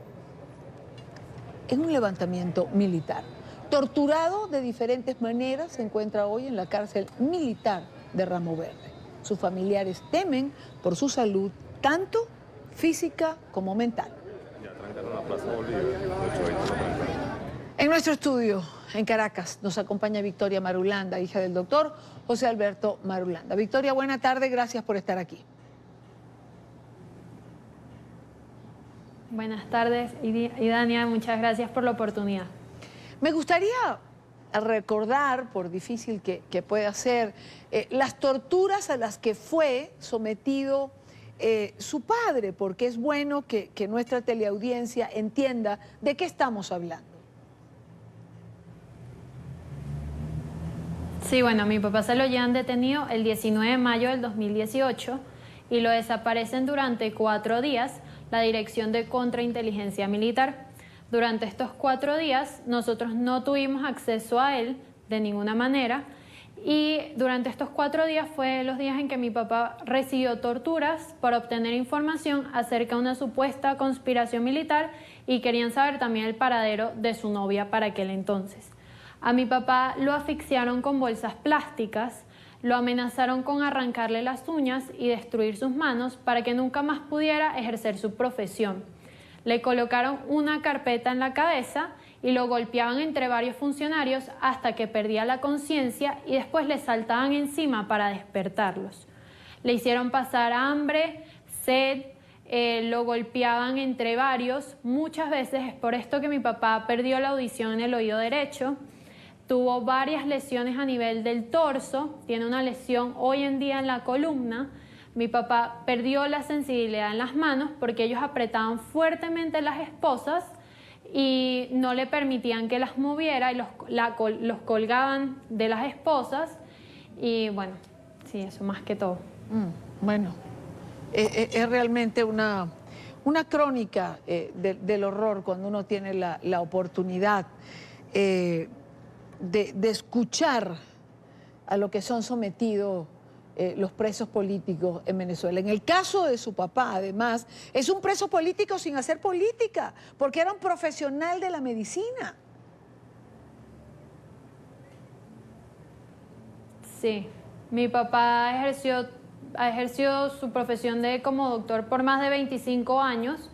militar. Torturado de diferentes maneras, se encuentra hoy en la cárcel militar de Ramo Verde. Sus familiares temen por su salud, tanto física como mental. En nuestro estudio, en Caracas, nos acompaña Victoria Marulanda, hija del doctor José Alberto Marulanda. Victoria, buena tarde, gracias por estar aquí. Buenas tardes, Idania, muchas gracias por la oportunidad. Me gustaría recordar, por difícil que pueda ser, las torturas a las que fue sometido su padre, porque es bueno que nuestra teleaudiencia entienda de qué estamos hablando. Sí, bueno, a mi papá se lo llevan detenido el 19 de mayo del 2018 y lo desaparecen durante 4 días la Dirección de Contrainteligencia Militar. Durante estos 4 días nosotros no tuvimos acceso a él de ninguna manera y durante estos 4 días fue los días en que mi papá recibió torturas para obtener información acerca de una supuesta conspiración militar y querían saber también el paradero de su novia para aquel entonces. A mi papá lo asfixiaron con bolsas plásticas, lo amenazaron con arrancarle las uñas y destruir sus manos para que nunca más pudiera ejercer su profesión. Le colocaron una carpeta en la cabeza y lo golpeaban entre varios funcionarios hasta que perdía la conciencia y después le saltaban encima para despertarlos. Le hicieron pasar hambre, sed, lo golpeaban entre varios. Muchas veces es por esto que mi papá perdió la audición en el oído derecho. Tuvo varias lesiones a nivel del torso, tiene una lesión hoy en día en la columna. Mi papá perdió la sensibilidad en las manos porque ellos apretaban fuertemente las esposas y no le permitían que las moviera y los colgaban de las esposas. Y bueno, sí, eso más que todo. Bueno, es realmente una crónica del horror cuando uno tiene la oportunidad de escuchar a lo que son sometidos los presos políticos en Venezuela. En el caso de su papá, además, es un preso político sin hacer política, porque era un profesional de la medicina. Sí, mi papá ha ejercido su profesión como doctor por más de 25 años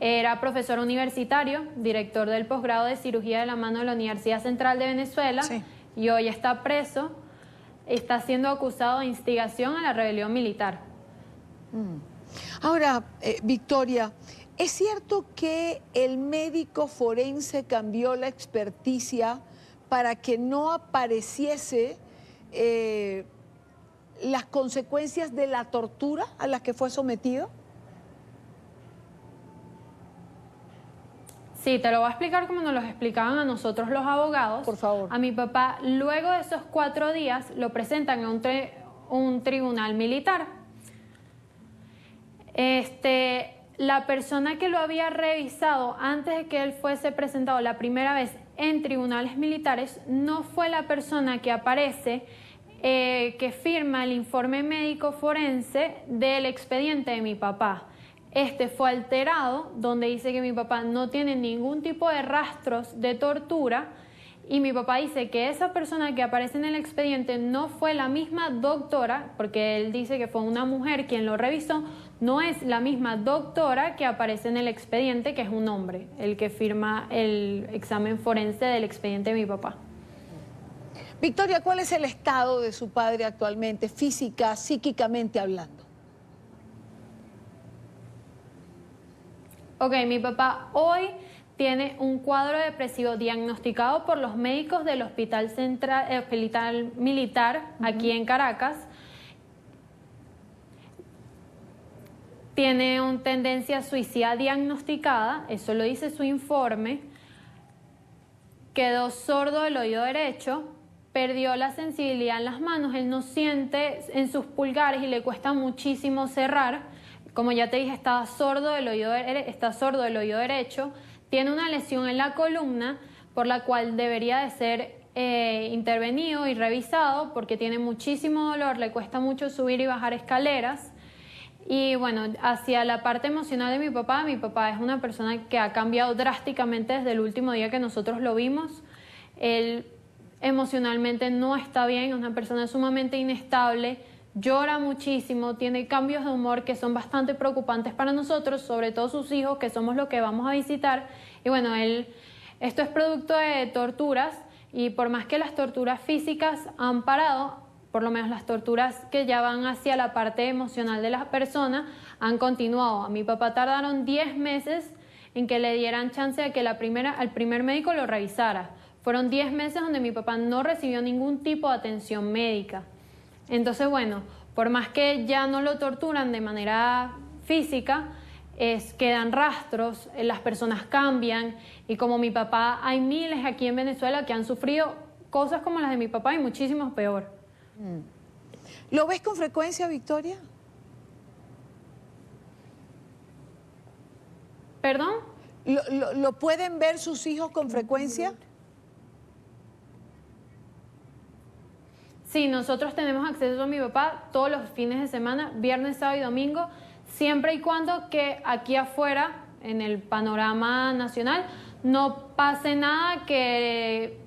Era profesor universitario, director del posgrado de cirugía de la mano de la Universidad Central de Venezuela, y hoy está preso, está siendo acusado de instigación a la rebelión militar. Ahora, Victoria, ¿es cierto que el médico forense cambió la experticia para que no apareciese las consecuencias de la tortura a las que fue sometido? Sí, te lo voy a explicar como nos lo explicaban a nosotros los abogados. Por favor. A mi papá, luego de esos 4 días, lo presentan a un tribunal militar. La persona que lo había revisado antes de que él fuese presentado la primera vez en tribunales militares no fue la persona que aparece, que firma el informe médico forense del expediente de mi papá. Este fue alterado, donde dice que mi papá no tiene ningún tipo de rastros de tortura, y mi papá dice que esa persona que aparece en el expediente no fue la misma doctora, porque él dice que fue una mujer quien lo revisó, no es la misma doctora que aparece en el expediente, que es un hombre, el que firma el examen forense del expediente de mi papá. Victoria, ¿cuál es el estado de su padre actualmente, física, psíquicamente hablando? Ok, mi papá hoy tiene un cuadro depresivo diagnosticado por los médicos del Hospital Militar aquí en Caracas. Tiene una tendencia suicida diagnosticada, eso lo dice su informe. Quedó sordo del oído derecho, perdió la sensibilidad en las manos, él no siente en sus pulgares y le cuesta muchísimo cerrar. Como ya te dije, está sordo del oído derecho, tiene una lesión en la columna por la cual debería de ser intervenido y revisado porque tiene muchísimo dolor, le cuesta mucho subir y bajar escaleras. Y bueno, hacia la parte emocional de mi papá es una persona que ha cambiado drásticamente desde el último día que nosotros lo vimos. Él emocionalmente no está bien, es una persona sumamente inestable, llora muchísimo, tiene cambios de humor que son bastante preocupantes para nosotros, sobre todo sus hijos, que somos los que vamos a visitar. Y bueno, esto es producto de torturas, y por más que las torturas físicas han parado, por lo menos las torturas que ya van hacia la parte emocional de la persona han continuado. A mi papá tardaron 10 meses en que le dieran chance de que al primer médico lo revisara. Fueron 10 meses donde mi papá no recibió ningún tipo de atención médica. Entonces, bueno, por más que ya no lo torturan de manera física, quedan rastros, las personas cambian, y como mi papá, hay miles aquí en Venezuela que han sufrido cosas como las de mi papá y muchísimo peor. ¿Lo ves con frecuencia, Victoria? ¿Perdón? ¿Lo pueden ver sus hijos con frecuencia? Sí, nosotros tenemos acceso a mi papá todos los fines de semana, viernes, sábado y domingo, siempre y cuando que aquí afuera, en el panorama nacional, no pase nada que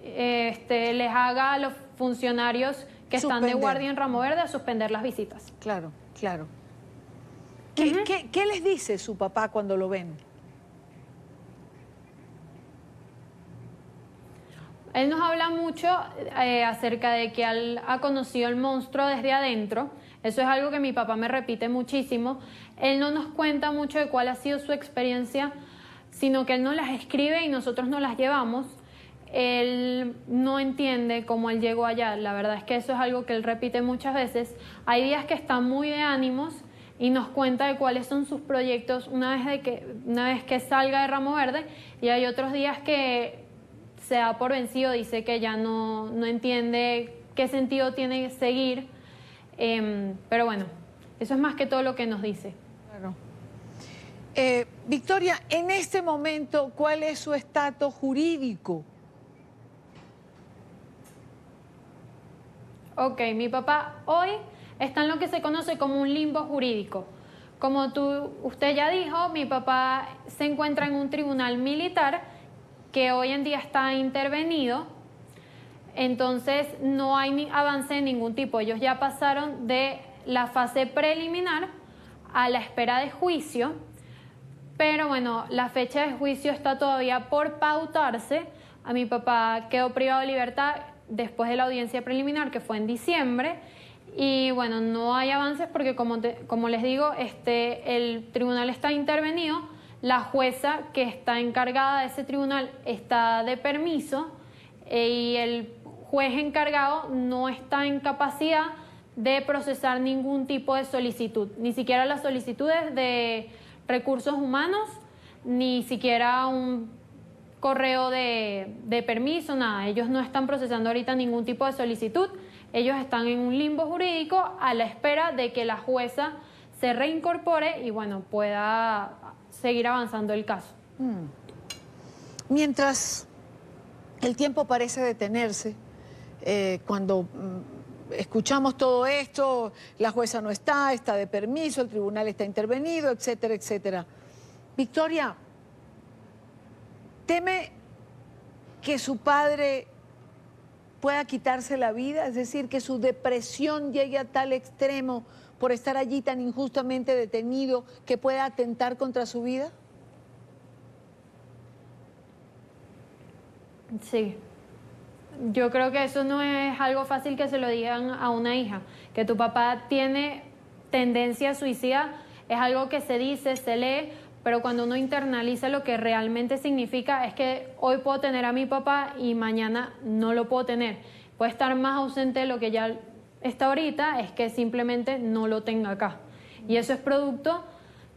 les haga a los funcionarios que están de guardia en Ramo Verde a suspender las visitas. Claro, claro. ¿Qué les dice su papá cuando lo ven? Él nos habla mucho acerca de que él ha conocido el monstruo desde adentro. Eso es algo que mi papá me repite muchísimo. Él no nos cuenta mucho de cuál ha sido su experiencia, sino que él nos las escribe y nosotros nos las llevamos. Él no entiende cómo él llegó allá. La verdad es que eso es algo que él repite muchas veces. Hay días que está muy de ánimos y nos cuenta de cuáles son sus proyectos una vez que salga de Ramo Verde, y hay otros días que se da por vencido, dice que ya no entiende qué sentido tiene seguir, pero bueno, eso es más que todo lo que nos dice. Claro. Victoria, en este momento, ¿cuál es su estatus jurídico? Ok, mi papá hoy está en lo que se conoce como un limbo jurídico. Como usted ya dijo, mi papá se encuentra en un tribunal militar que hoy en día está intervenido, entonces no hay avance de ningún tipo. Ellos ya pasaron de la fase preliminar a la espera de juicio, pero bueno, la fecha de juicio está todavía por pautarse. A mi papá quedó privado de libertad después de la audiencia preliminar, que fue en diciembre, y bueno, no hay avances porque como les digo, el tribunal está intervenido, la jueza que está encargada de ese tribunal está de permiso y el juez encargado no está en capacidad de procesar ningún tipo de solicitud, ni siquiera las solicitudes de recursos humanos, ni siquiera un correo de permiso, nada. Ellos no están procesando ahorita ningún tipo de solicitud, ellos están en un limbo jurídico a la espera de que la jueza se reincorpore y bueno, pueda seguir avanzando el caso. Mientras el tiempo parece detenerse, cuando escuchamos todo esto, la jueza no está de permiso, el tribunal está intervenido, etcétera, etcétera. Victoria, ¿teme que su padre pueda quitarse la vida? Es decir, que su depresión llegue a tal extremo por estar allí tan injustamente detenido que pueda atentar contra su vida. Sí. Yo creo que eso no es algo fácil que se lo digan a una hija. Que tu papá tiene tendencia suicida es algo que se dice, se lee, pero cuando uno internaliza lo que realmente significa es que hoy puedo tener a mi papá y mañana no lo puedo tener. Puede estar más ausente de lo que ya está ahorita, es que simplemente no lo tenga acá. Y eso es producto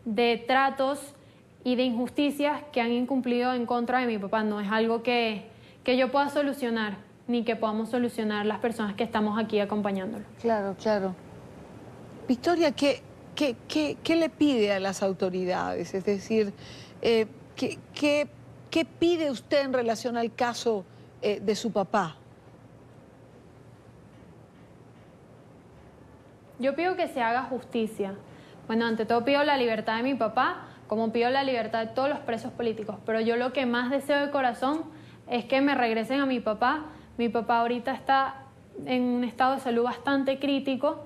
de tratos y de injusticias que han incumplido en contra de mi papá. No es algo que yo pueda solucionar, ni que podamos solucionar las personas que estamos aquí acompañándolo. Claro, claro. Victoria, ¿qué le pide a las autoridades? Es decir, ¿qué pide usted en relación al caso de su papá? Yo pido que se haga justicia. Bueno, ante todo pido la libertad de mi papá, como pido la libertad de todos los presos políticos. Pero yo lo que más deseo de corazón es que me regresen a mi papá. Mi papá ahorita está en un estado de salud bastante crítico,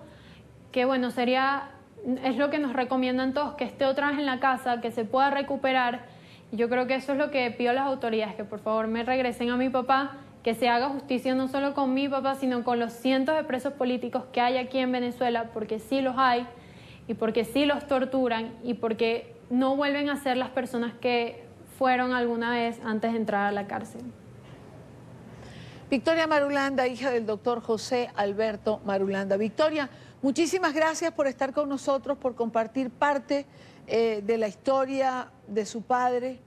que bueno, es lo que nos recomiendan todos, que esté otra vez en la casa, que se pueda recuperar. Y yo creo que eso es lo que pido a las autoridades, que por favor me regresen a mi papá, que se haga justicia no solo con mi papá, sino con los cientos de presos políticos que hay aquí en Venezuela, porque sí los hay, y porque sí los torturan, y porque no vuelven a ser las personas que fueron alguna vez antes de entrar a la cárcel. Victoria Marulanda, hija del doctor José Alberto Marulanda. Victoria, muchísimas gracias por estar con nosotros, por compartir parte de la historia de su padre,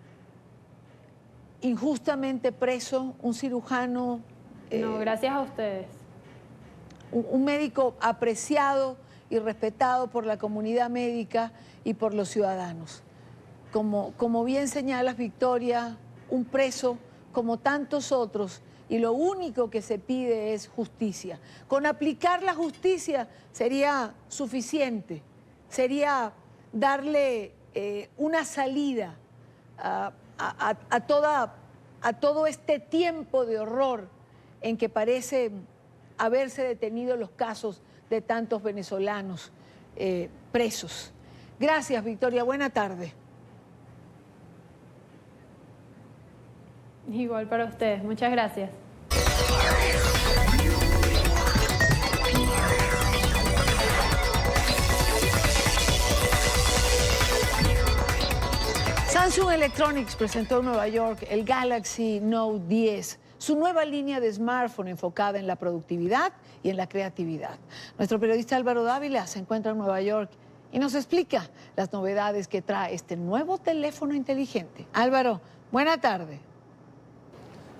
injustamente preso, un cirujano. No, gracias a ustedes. Un médico apreciado y respetado por la comunidad médica y por los ciudadanos. Como bien señalas, Victoria, un preso como tantos otros, y lo único que se pide es justicia. Con aplicar la justicia sería suficiente, sería darle una salida a todo este tiempo de horror en que parece haberse detenido los casos de tantos venezolanos presos. Gracias, Victoria. Buena tarde. Igual para ustedes. Muchas gracias. Samsung Electronics presentó en Nueva York el Galaxy Note 10, su nueva línea de smartphone enfocada en la productividad y en la creatividad. Nuestro periodista Álvaro Dávila se encuentra en Nueva York y nos explica las novedades que trae este nuevo teléfono inteligente. Álvaro, buena tarde.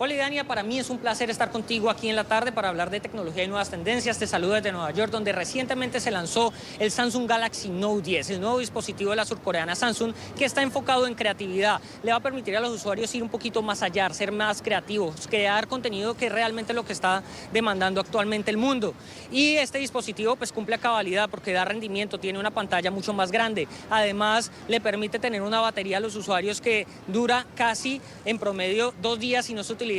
Hola Dania, para mí es un placer estar contigo aquí en la tarde para hablar de tecnología y nuevas tendencias. Te saludo desde Nueva York, donde recientemente se lanzó el Samsung Galaxy Note 10, el nuevo dispositivo de la surcoreana Samsung, que está enfocado en creatividad. Le va a permitir a los usuarios ir un poquito más allá, ser más creativos, crear contenido que es realmente lo que está demandando actualmente el mundo. Y este dispositivo pues cumple a cabalidad porque da rendimiento, tiene una pantalla mucho más grande. Además, le permite tener una batería a los usuarios que dura casi en promedio 2 días si no se utiliza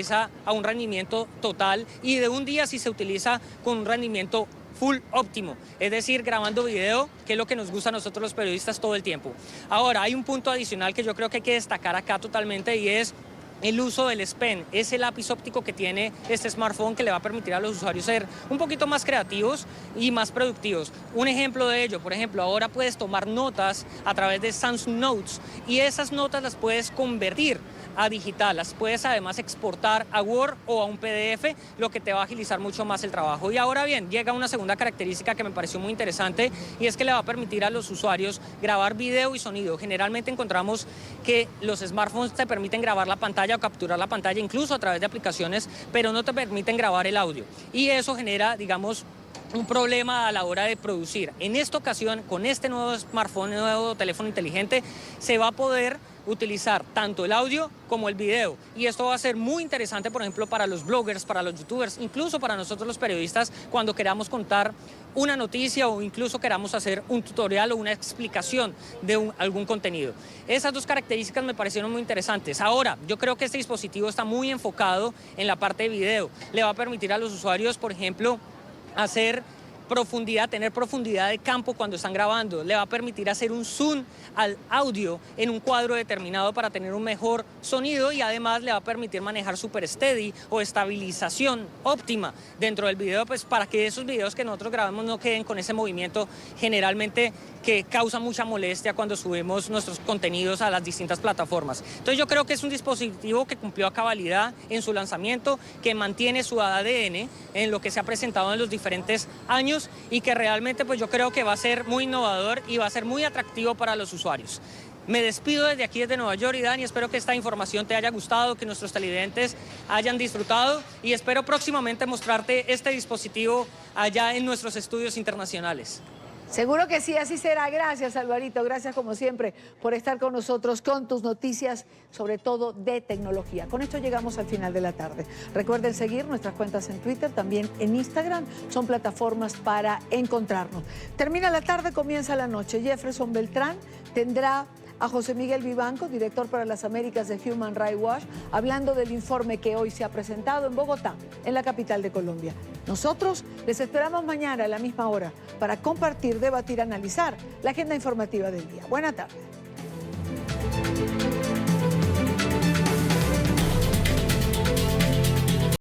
a un rendimiento total, y de un día si se utiliza con un rendimiento full óptimo, es decir, grabando video, que es lo que nos gusta a nosotros los periodistas todo el tiempo. Ahora, hay un punto adicional que yo creo que hay que destacar acá totalmente y es el uso del S Pen, ese lápiz óptico que tiene este smartphone que le va a permitir a los usuarios ser un poquito más creativos y más productivos. Un ejemplo de ello, por ejemplo, ahora puedes tomar notas a través de Samsung Notes y esas notas las puedes convertir a digital, las puedes además exportar a Word o a un PDF, lo que te va a agilizar mucho más el trabajo. Y ahora bien, llega una segunda característica que me pareció muy interesante y es que le va a permitir a los usuarios grabar video y sonido. Generalmente encontramos que los smartphones te permiten grabar la pantalla o capturar la pantalla incluso a través de aplicaciones, pero no te permiten grabar el audio. Y eso genera, digamos, un problema a la hora de producir. En esta ocasión, con este nuevo smartphone, nuevo teléfono inteligente, se va a poder utilizar tanto el audio como el video y esto va a ser muy interesante, por ejemplo, para los bloggers, para los youtubers, incluso para nosotros los periodistas cuando queramos contar una noticia o incluso queramos hacer un tutorial o una explicación de algún contenido. Esas dos características me parecieron muy interesantes. Ahora, yo creo que este dispositivo está muy enfocado en la parte de video. Le va a permitir a los usuarios, por ejemplo, hacer profundidad, tener profundidad de campo cuando están grabando, le va a permitir hacer un zoom al audio en un cuadro determinado para tener un mejor sonido y además le va a permitir manejar super steady o estabilización óptima dentro del video, pues para que esos videos que nosotros grabamos no queden con ese movimiento generalmente que causa mucha molestia cuando subimos nuestros contenidos a las distintas plataformas. Entonces yo creo que es un dispositivo que cumplió a cabalidad en su lanzamiento, que mantiene su ADN en lo que se ha presentado en los diferentes años y que realmente pues yo creo que va a ser muy innovador y va a ser muy atractivo para los usuarios. Me despido desde aquí, desde Nueva York, y Dani, espero que esta información te haya gustado, que nuestros televidentes hayan disfrutado y espero próximamente mostrarte este dispositivo allá en nuestros estudios internacionales. Seguro que sí, así será. Gracias, Alvarito. Gracias, como siempre, por estar con nosotros con tus noticias, sobre todo de tecnología. Con esto llegamos al final de la tarde. Recuerden seguir nuestras cuentas en Twitter, también en Instagram. Son plataformas para encontrarnos. Termina la tarde, comienza la noche. Jefferson Beltrán tendrá a José Miguel Vivanco, director para las Américas de Human Rights Watch, hablando del informe que hoy se ha presentado en Bogotá, en la capital de Colombia. Nosotros les esperamos mañana a la misma hora para compartir, debatir, analizar la agenda informativa del día. Buena tarde.